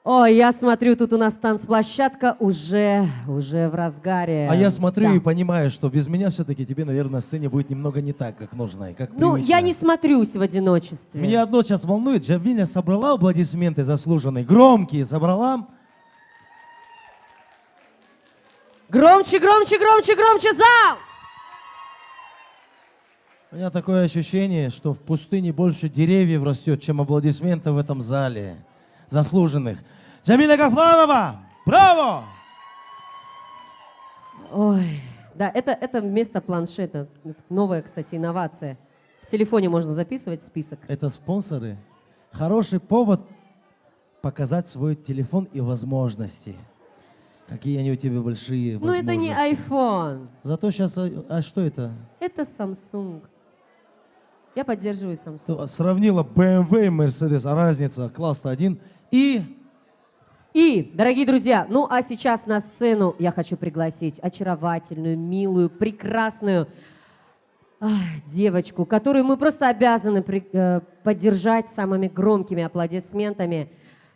Ой, я смотрю, тут у нас танцплощадка уже в разгаре. А я смотрю Да. и понимаю, что без меня все-таки тебе, наверное, на сцене будет немного не так, как нужно и как Ну, привычно. я не смотрюсь в одиночестве. Меня одно сейчас волнует. Джамиля собрала аплодисменты заслуженные, громкие собрала. Громче, громче, громче, громче, зал! У меня такое ощущение, что в пустыне больше деревьев растет, чем аплодисментов в этом зале. Заслуженных. Джамиля Кафланова! Браво! Ой, да, это вместо планшета. Это новая, кстати, инновация. В телефоне можно записывать список. Это спонсоры. Хороший повод показать свой телефон и возможности. Какие они у тебя большие Ну, это не возможности. iPhone, Зато сейчас... А что это? это Samsung. Я поддерживаю Samsung. Что, сравнила BMW и Mercedes, а разница класс-то один. И, дорогие друзья, ну а сейчас на сцену я хочу пригласить очаровательную, милую, прекрасную девочку, которую мы просто обязаны поддержать самыми громкими аплодисментами.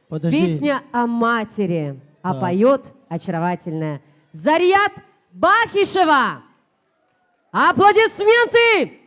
Подожди. Песня о матери, а Так. поет очаровательная Зарьят Бахишева. Аплодисменты!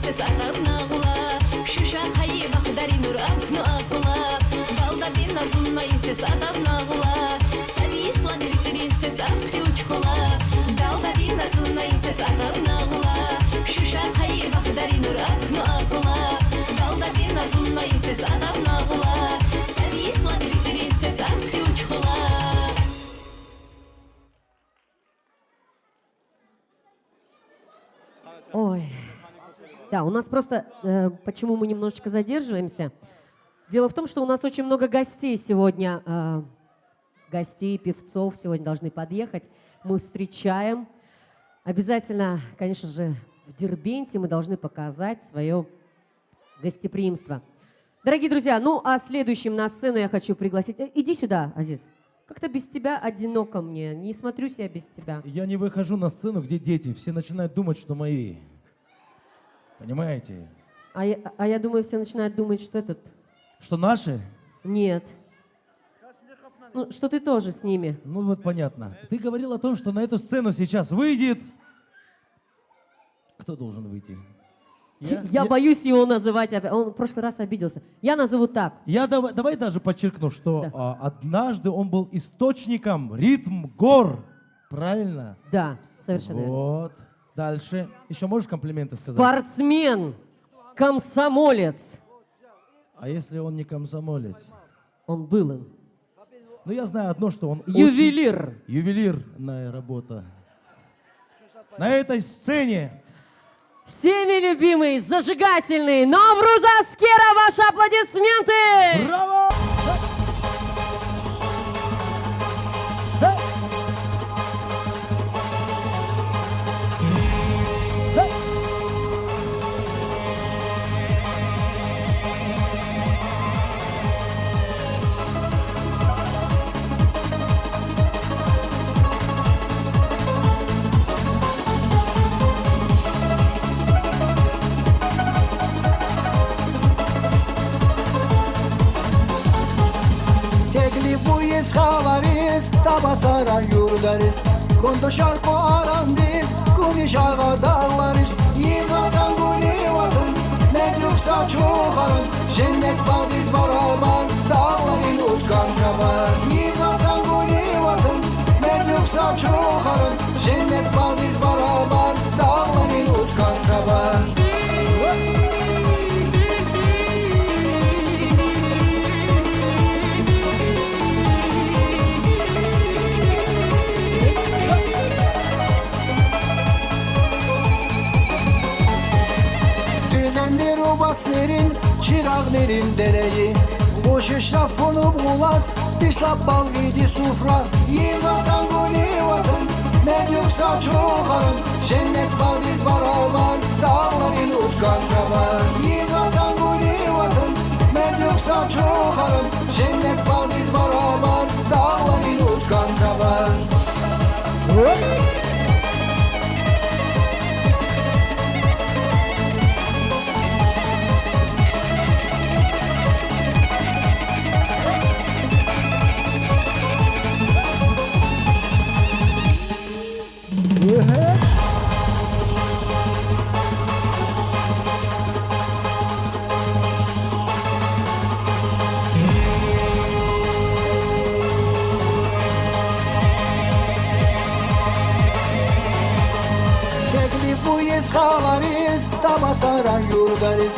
ses atam nağla Şuşa kayı bakdari nur aknu akla Balda bin nazunna ses atam nağla Sadi islan bitirin ses akti uçkula Dalda bin nazunna ses atam nağla Şuşa kayı bakdari nur aknu akla Dalda bin nazunna ses atam nağla Sadi islan bitirin ses akti uçkula Ой. Да, у нас просто, почему мы немножечко задерживаемся? Дело в том, что у нас очень много гостей сегодня, гостей, певцов сегодня должны подъехать. Мы встречаем. Обязательно, конечно же, в Дербенте мы должны показать свое гостеприимство. Дорогие друзья, ну а следующим на сцену я хочу пригласить... Иди сюда, Азиз. Как-то без тебя одиноко мне. Не смотрю себя без тебя. Я не выхожу на сцену, где дети. Все начинают думать, что мои. Понимаете? А я думаю, все начинают думать, что этот... Что наши? Нет. Ну, что ты тоже с ними. Ну вот понятно. Ты говорил о том, что на эту сцену сейчас выйдет... Кто должен выйти? Я боюсь его называть. Он в прошлый раз обиделся. Я назову так. Давай даже подчеркну, что Да. однажды он был источником ритм гор. Правильно? Да, совершенно верно. Вот. Дальше. Еще можешь комплименты сказать? Спортсмен, комсомолец. А если он не комсомолец? Он был им. Ну, я знаю одно, что он Ювелир. очень... Ювелирная работа. На этой сцене Всеми любимый, зажигательный Новруз Аскера. Ваши аплодисменты! браво! Teklifuyuz xavariz, tabasara yurdariz Kondo şarko arandiz, kuni şalga dağlarız Yığadan guli vakın, mevluk saçuğarın Cennet baldiz barabar, dağların utkan kabar Yığadan guli vakın, mevluk saçuğarın Cennet baldiz barabar, dağların utkan kabar Düzenli robaslerin, çırağların dereyi Boş eşraf konup ular, dişlap bal giydi sufra Yığatan guli vakın, mevluk saçuğarın Cennet baldiz barabar, dağların utkan kabar Yığatan guli vakın, mevluk saçuğarın Cennet baldiz barabar, dağların utkan kabar Teklifuyuz xavariz, tabasaran yurdariz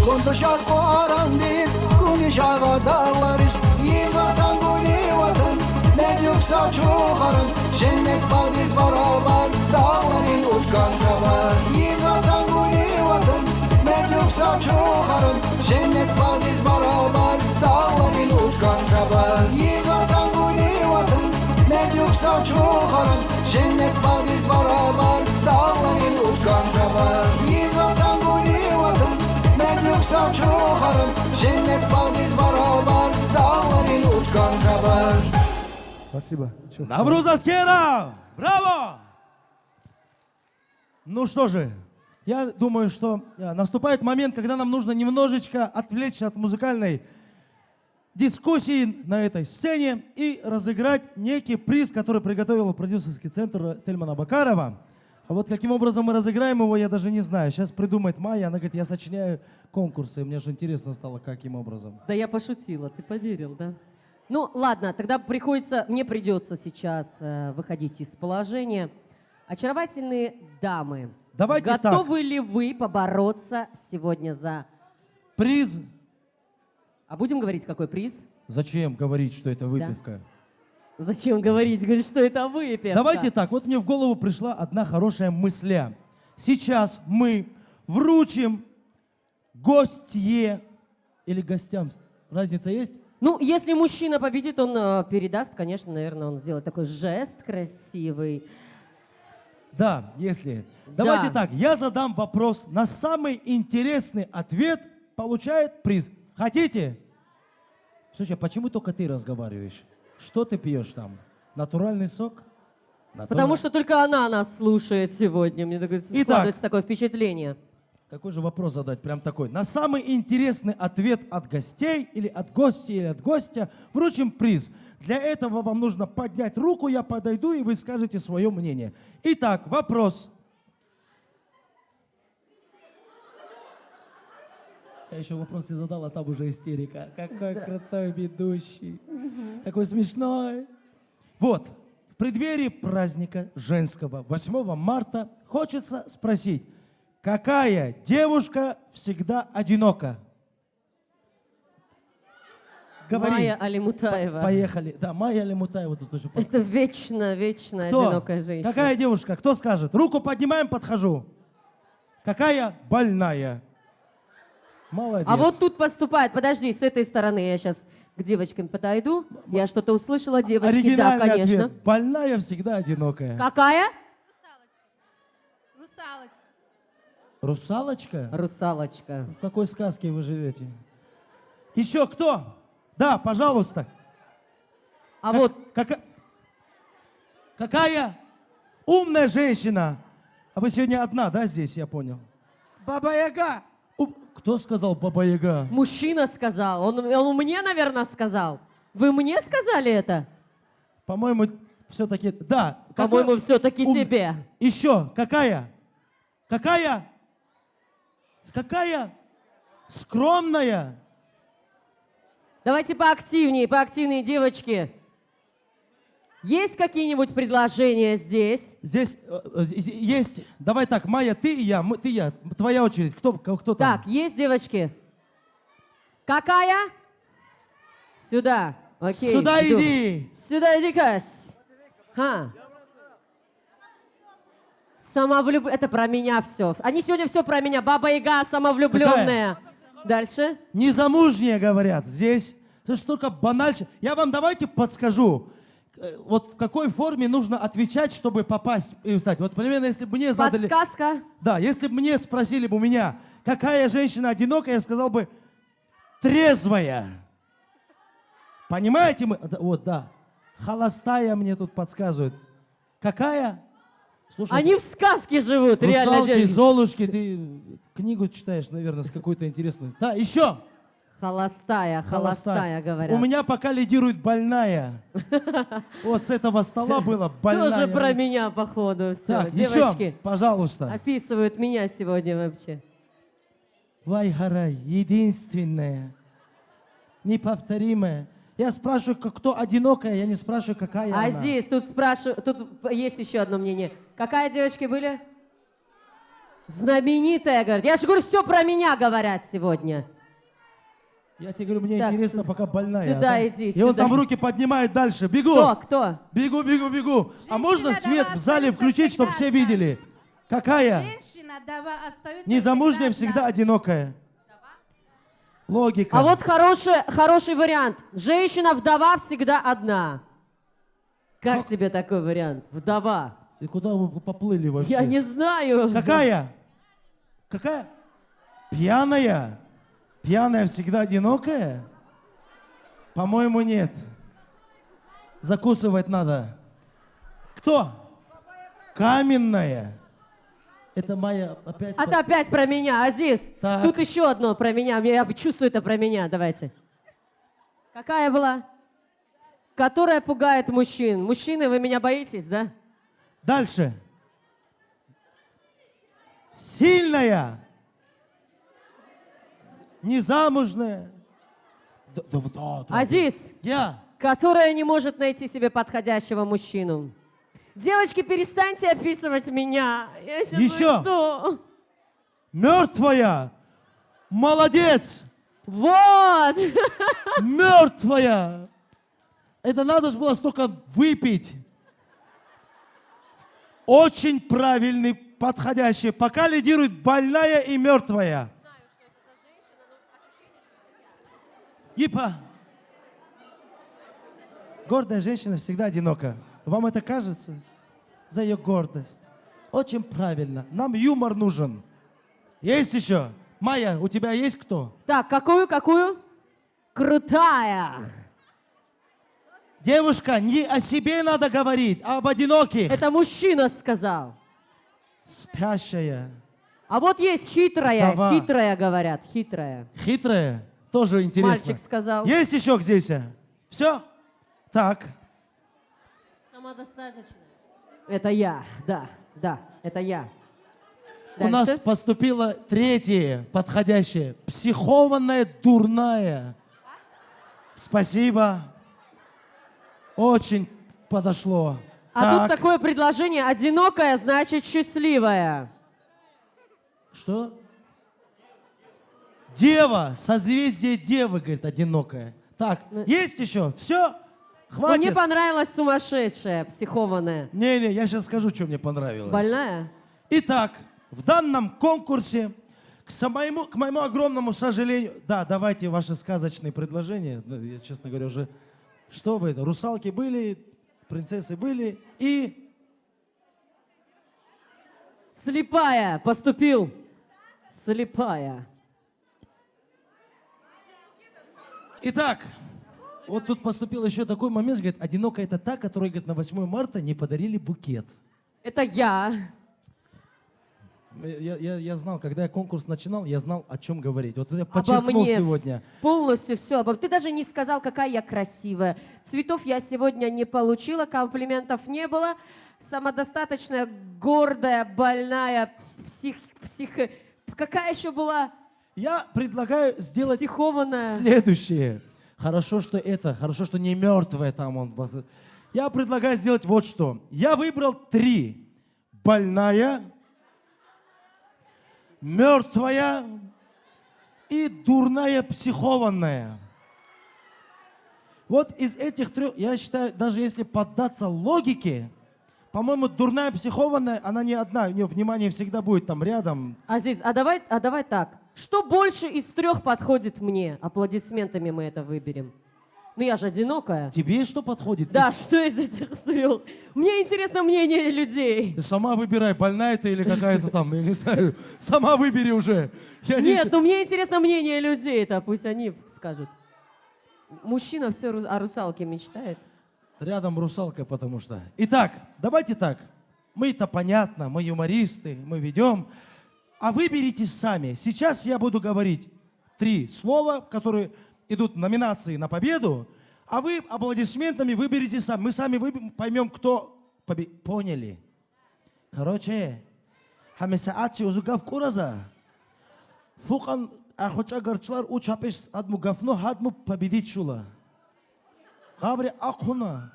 Kondo şarko arandiz, kuni şalga dağlarız Yığatan guli vakın, mevluk saçuğarın Cennet baldiz barabar, dağların utkan kabar Yığatan guli vakın, mevluk saçuğarın Cennet baldiz barabar, dağların utkan kabar Yığatan guli vakın, mevluk saçuğarın Cennet baldiz barabar, dağların utkan kabar Yığatan guli vakın, mevluk saçuğarın Cennet baldiz barabar, dağların utkan kabar Спасибо. Навруз Аскера! Браво! Ну что же, я думаю, что наступает момент, когда нам нужно немножечко отвлечься от музыкальной дискуссии на этой сцене и разыграть некий приз, который приготовил продюсерский центр Тельмана Бакарова. А вот каким образом мы разыграем его, я даже не знаю. Сейчас придумает Майя, она говорит, я сочиняю конкурсы. Мне же интересно стало, каким образом. Да я пошутила, ты поверил, да? Ну, ладно, тогда мне придется сейчас выходить из положения. Очаровательные дамы, Давайте готовы ли вы побороться сегодня за... Приз. А будем говорить, какой приз? Зачем говорить, что это выпивка? Зачем говорить, что это выпивка? Давайте так, вот мне в голову пришла одна хорошая мысля. Сейчас мы вручим гостье или гостям. Разница есть? Ну, если мужчина победит, он передаст, конечно, наверное, он сделает такой жест красивый. Да, если. Давайте Да. так, я задам вопрос, на самый интересный ответ получает приз. Хотите? Слушай, а почему только ты разговариваешь? Что ты пьешь там? Натуральный сок? Потому что только она нас слушает сегодня. Мне такое, Итак. складывается такое впечатление. Какой же вопрос задать? Прям такой. На самый интересный ответ от гостей или от гостя, или от гостя вручим приз. Для этого вам нужно поднять руку, я подойду, и вы скажете свое мнение. Итак, вопрос. Я еще вопрос не задал, а там уже истерика. Какой крутой ведущий. Какой смешной. Вот, в преддверии праздника женского 8 марта хочется спросить, какая девушка всегда одинока? Говори. Майя Алимутаева. Поехали. Да, Майя Алимутаева тут уже Это вечно Кто? одинокая женщина. Какая девушка? Кто скажет? Руку поднимаем, подхожу. Какая больная? Молодец. А вот тут поступает, подожди, с этой стороны я сейчас к девочкам подойду. Я что-то услышала, девочки, да, Оригинальный конечно. ответ. Больная всегда одинокая. Какая? Русалочка? Русалочка. В какой сказке вы живете? Еще кто? Да, пожалуйста. А вот Какая умная женщина? А вы сегодня одна, да, здесь, я понял? Баба-Яга. Кто сказал Баба-Яга? мужчина сказал, он мне, наверное, сказал. Вы мне сказали это? По-моему, все-таки, да. По-моему, все-таки тебе. Еще, какая? Какая? Какая? Скромная. Давайте поактивнее, девочки. Есть какие-нибудь предложения здесь? Здесь есть. Давай так, Майя, ты и я, ты и я. Твоя очередь. Кто там? Так, есть девочки? Какая? Сюда. Окей. Сюда иду. иди. Сюда иди, Кась. Это про меня все. Они сегодня все про меня. Баба-Яга, самовлюбленная. Дальше. Незамужние, говорят, здесь. Слушай, только банальше. Я вам давайте подскажу. Вот в какой форме нужно отвечать, чтобы попасть и встать. Вот примерно, если бы мне задали... Подсказка. Да, если бы мне спросили бы у меня, какая женщина одинокая, я сказал бы, трезвая. Понимаете? Вот, да. Холостая мне тут подсказывают. Какая? Слушай, Они в сказке живут, реально. Русалки, дядя. Золушки, ты книгу читаешь, наверное, с какой-то интересной. Да, еще. Холостая, говорят. У меня пока лидирует больная. Вот с этого стола было больная. Тоже про меня, походу. Все. Так, Девочки еще, пожалуйста. описывают меня сегодня вообще. Вайгара, единственная, неповторимая. Я спрашиваю, кто одинокая, я не спрашиваю, какая она. Азиз, тут есть еще одно мнение. Какая девочки были? Знаменитая, говорят. Я же говорю, все про меня говорят сегодня. Я тебе говорю, мне Так, интересно, пока больная. сюда иди, И он сюда. там руки поднимает дальше. Бегу. Кто? Бегу. А можно свет в зале включить, чтобы все видели? Какая? Незамужняя всегда одинокая. Логика. А вот хороший вариант. Женщина-вдова всегда одна. Как тебе такой вариант? Вдова. И куда вы поплыли вообще? Я не знаю. Какая? Какая? Пьяная? Пьяная всегда одинокая? По-моему, нет. Закусывать надо. Кто? Каменная. Это моя опять... Это опять про меня, Азиз. Так. Тут еще одно про меня. Я чувствую это про меня. Давайте. Какая была? Которая пугает мужчин. Мужчины, вы меня боитесь, да? Дальше. сильная, незамужная. Да. Азиз, Я. которая не может найти себе подходящего мужчину. Девочки, перестаньте описывать меня. Я сейчас Еще. уйду. Мертвая. Молодец. Вот. Мертвая. Это надо же было столько выпить. Очень правильный, подходящий. Пока лидирует больная и мертвая. Ипа. Гордая женщина всегда одинока. Вам это кажется? За ее гордость. Очень правильно. Нам юмор нужен. Есть еще? Майя, у тебя есть кто? Так, какую? Крутая. Девушка, не о себе надо говорить, а об одиноких. Это мужчина сказал. Спящая. А вот есть хитрая. Вдова. Хитрая, говорят, хитрая. Хитрая. Тоже интересно. Мальчик сказал. Есть еще здесь? Все? Так. Самодостаточно. Это я, да, это я. У нас Дальше. поступило третье подходящее. Психованная, дурная. Спасибо. Очень подошло. А Так. тут такое предложение: одинокая значит счастливая. Что? Дева, созвездие девы, говорит, одинокая. Так, есть еще? Все? Но Хватит? мне понравилась сумасшедшая, психованная. Не, я сейчас скажу, что мне понравилось. Больная? Итак, в данном конкурсе, к моему огромному сожалению... Да, давайте ваши сказочные предложения. Да, я, честно говоря, уже... Что вы это? Русалки были, принцессы были и... Слепая поступил. Слепая. Итак, вот тут поступил еще такой момент, говорит, одинокая это та, которой, говорит, на 8 марта не подарили букет. Это я. Я знал, когда я конкурс начинал, я знал, о чем говорить. Вот я Обо подчеркнул мне сегодня. полностью все. Ты даже не сказал, какая я красивая. Цветов я сегодня не получила, комплиментов не было. Самодостаточная, гордая, больная, Какая еще была? Я предлагаю сделать Психованная. следующее. Хорошо, что не мертвая там он. Я предлагаю сделать вот что. Я выбрал 3. Больная, мертвая и дурная психованная. Вот из этих 3, я считаю, даже если поддаться логике, по-моему, дурная психованная, она не одна, у нее внимание всегда будет там рядом. Азиз, а давай так. Что больше из 3 подходит мне? Аплодисментами мы это выберем. Ну я же одинокая. Тебе что подходит? Да, что из этих 3? Мне интересно мнение людей. Ты сама выбирай, больная ты или какая-то там, я не знаю. Сама выбери уже. Нет, ну мне интересно мнение людей, это пусть они скажут. Мужчина все о русалке мечтает. Рядом русалка, потому что. Итак, давайте так. Мы-то понятно, мы юмористы, мы ведем. А выберите сами. Сейчас я буду говорить 3 слова, в которые идут номинации на победу, а вы аплодисментами выберите сами. Мы сами поймем, кто поняли. Короче, хамисаатчи узугав кураза. Фукан ахуча гарчлар учапеш адму гафно хадму победить шула. Габри Ахуна.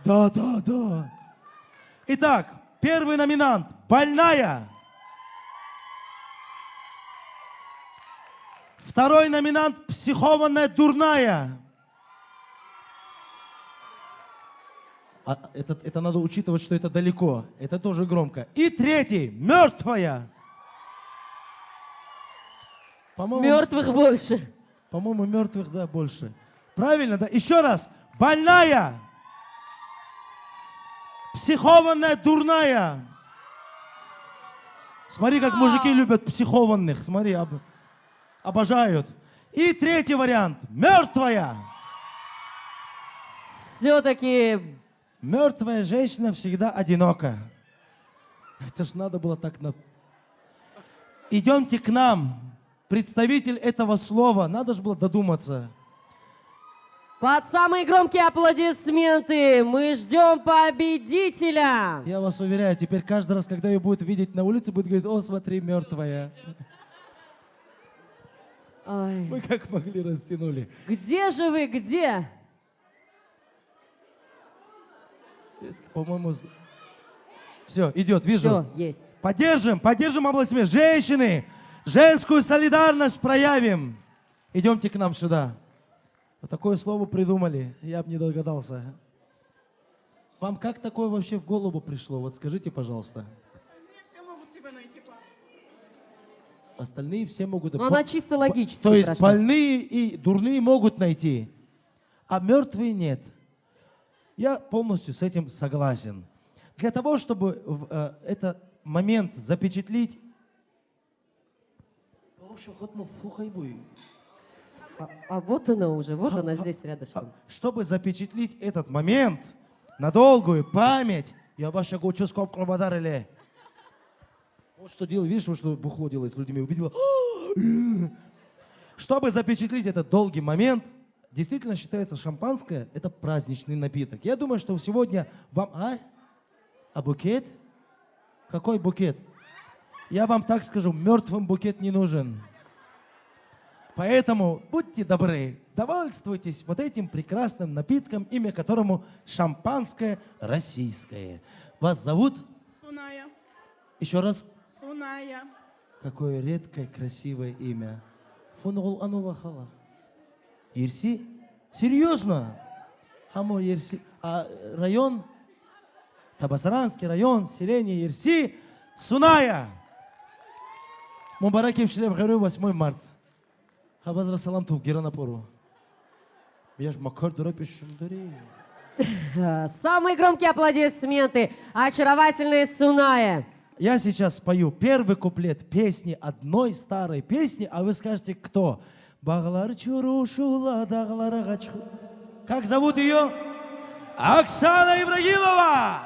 Да. Итак, первый номинант. Больная. Второй номинант. Психованная, дурная. Это надо учитывать, что это далеко. Это тоже громко. И третий. Мертвая. Мертвых больше. По-моему, мертвых, да, больше. Правильно, да? Еще раз. Больная. Психованная, дурная. Смотри, как мужики любят психованных. Смотри, обожают. И третий вариант. Мертвая. Все-таки... Мертвая женщина всегда одинока. Это ж надо было так... Идемте к нам. Представитель этого слова. Надо же было додуматься. Под самые громкие аплодисменты мы ждем победителя. Я вас уверяю, теперь каждый раз, когда ее будет видеть на улице, будет говорить: о, смотри, мертвая. Ой. Мы как могли растянули. Где же вы, где? По-моему, все, идет, вижу. Все, есть. Поддержим аплодисменты. Женщины, женскую солидарность проявим. Идемте к нам сюда. Вот такое слово придумали, я бы не догадался. Вам как такое вообще в голову пришло? Вот скажите, пожалуйста. Все могут себя найти, папа. Остальные все могут... Но она чисто логически То есть прошла. больные и дурные могут найти, а мертвые нет. Я полностью с этим согласен. Для того, чтобы этот момент запечатлить... А вот она уже, вот она здесь рядышком. Чтобы запечатлить этот момент на долгую память, я ваша гучусков прободарили. Вот что делал, видишь, вот что бухло делает с людьми, увидела. Чтобы запечатлить этот долгий момент, действительно считается шампанское, это праздничный напиток. Я думаю, что сегодня вам... А букет? Какой букет? Я вам так скажу, мертвым букет не нужен. Поэтому будьте добры, довольствуйтесь вот этим прекрасным напитком, имя которому шампанское российское. Вас зовут? Суная. Еще раз. Суная. Какое редкое, красивое имя. Фунгул Анувахала. Ерси? Серьезно? Хамо Ерси. А район? Табасаранский район, селение Ерси, Суная. Мубараки в Шлев говорю 8 марта. Хавазра салам туф гиранапору. Я ж макар дурапишь шундари. Самые громкие аплодисменты. Очаровательная Суная. Я сейчас спою первый куплет песни, одной старой песни, а вы скажете, кто? Баглар чурушула, даглара гачху. Как зовут ее? Оксана Ибрагимова!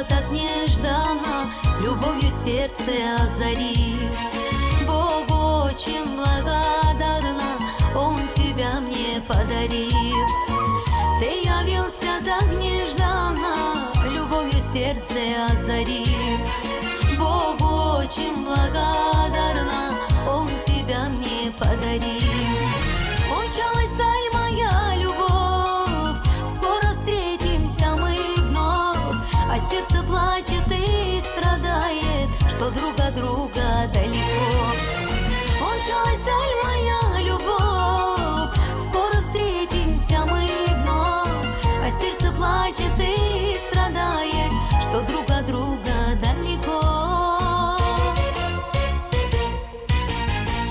Так нежданно, любовью сердце озарил. Богу очень благодарна, Он тебя мне подарил. Ты явился так нежданно, любовью сердце озарил. Богу очень благодарна, Он тебя мне подарил. Кончалась даль моя любовь, скоро встретимся мы вновь. А сердце плачет и страдает, что друг от друга далеко. Кончалась даль моя любовь, скоро встретимся мы вновь. А сердце плачет и страдает, что друг от друга далеко.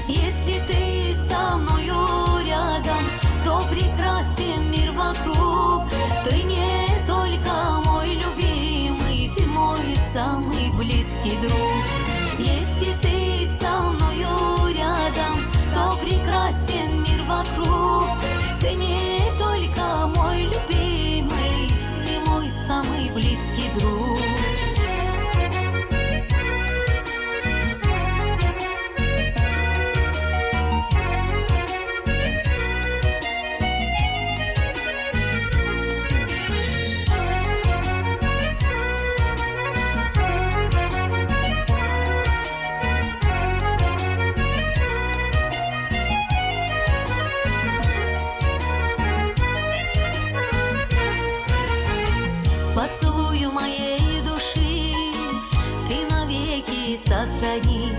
Если ты со мною рядом, то прекрасен мир вокруг. Ты не только мой любимый, ты мой самый близкий друг. Если ты со мною рядом, то прекрасен мир вокруг. Ты не только мой любимый, ты мой самый близкий друг. Поцелую моей души ты навеки сохрани.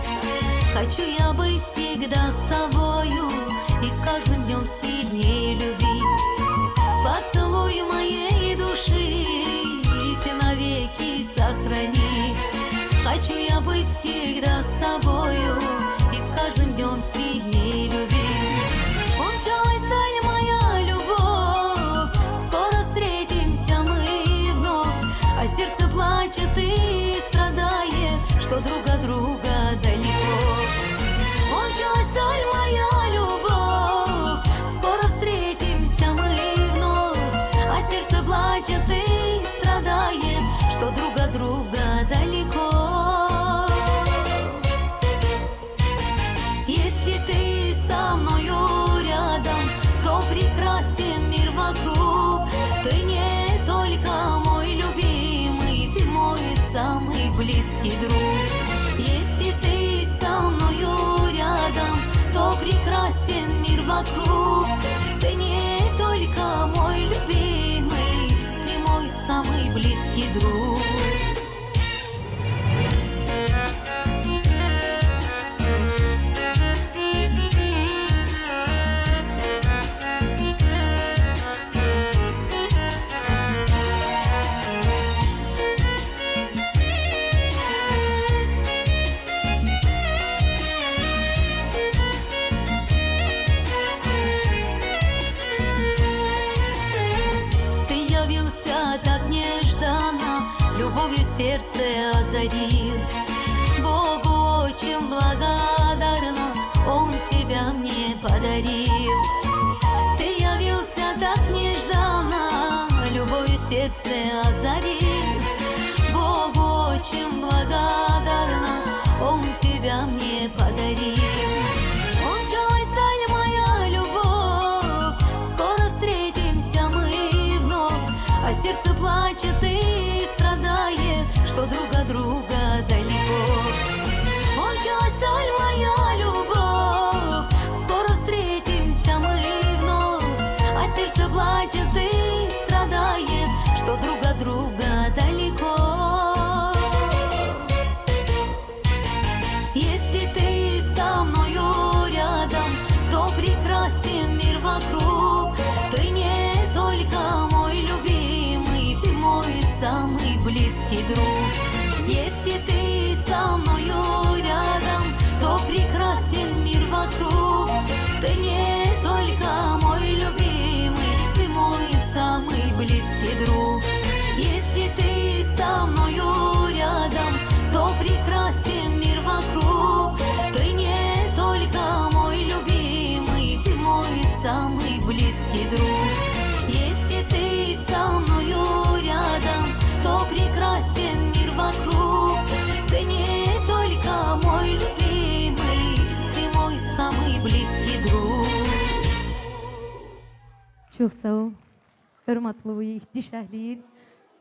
Хочу я быть всегда с тобою и с каждым днем сильнее любить. Поцелую моей души ты навеки сохрани. Хочу я быть всегда с тобою и с каждым днем сильнее любить. Кончалась даль моя любовь, скоро встретимся мы вновь. А сердце вокруг. Ты не только мой любимый, ты мой самый близкий друг. Так нежданно любовью сердце озарил. Богу очень благодарна, Он тебя мне подарил. Ты явился так нежданно, любовью сердце озарил. Богу очень благодарна, Он тебя мне подарил. Кончилась даль моя любовь, скоро встретимся мы вновь. А сердце плачет и страдает, что друг от друга далеко. Кончилась даль моя любовь, скоро встретимся мы вновь. А сердце плачет и страдает, что друг от друга далеко. Если ты со мною рядом, то прекрасен мир вокруг. Ты не только мой любимый, ты мой самый близкий друг. Если ты со мною рядом, то прекрасен мир вокруг. Ты не только мой любимый, ты мой самый близкий друг. Если ты со мною рядом, то прекрасен мир вокруг. Ты не только мой любимый, ты мой самый близкий друг. Если ты со мною рядом, то прекрасен мир вокруг. Ты не только мой любимый, ты мой самый близкий друг. Çok sağ ol. Hürmetli ve ihtişamlı.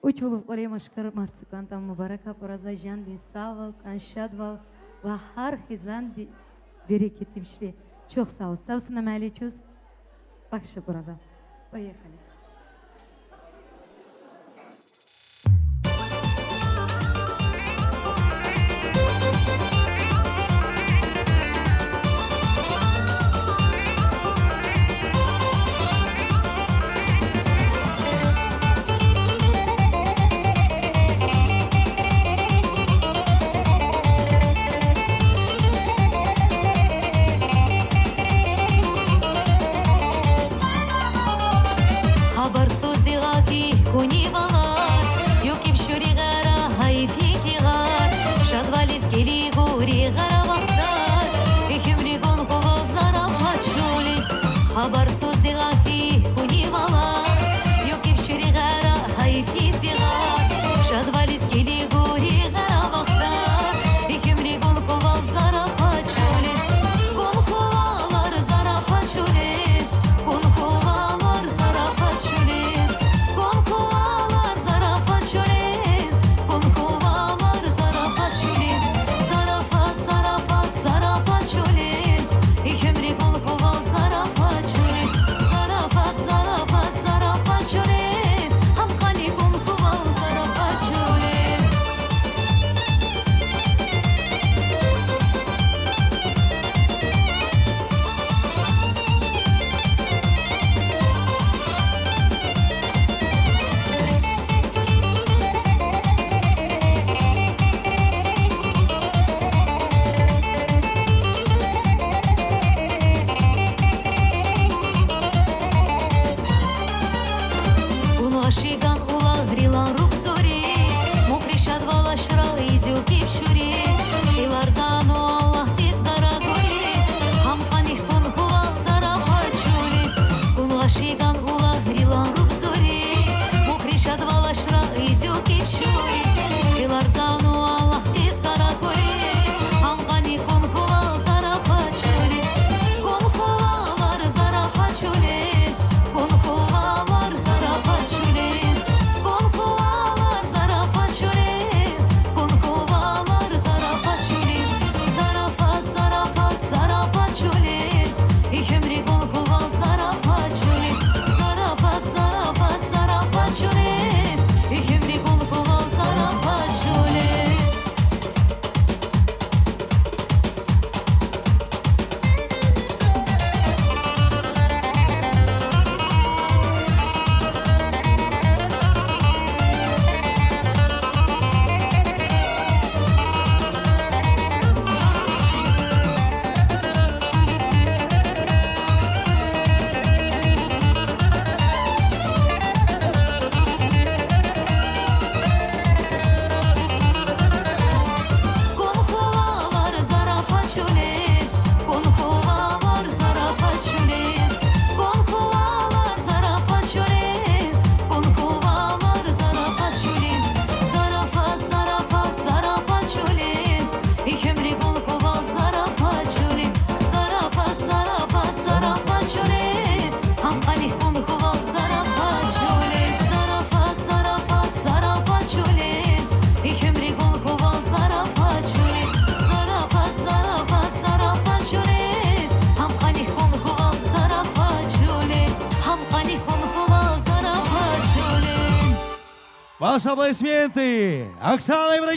Uçulup oraya maşkar marsikan tam mübarek aparaza jandin sağ ol, kanşadval ve her hizan bereketli bir şey. Çok sağ ol. Sağ olsun ameliyatçız. Bakışı buraza. Поехали. Ваши аплодисменты! Оксана Ибрагимовна!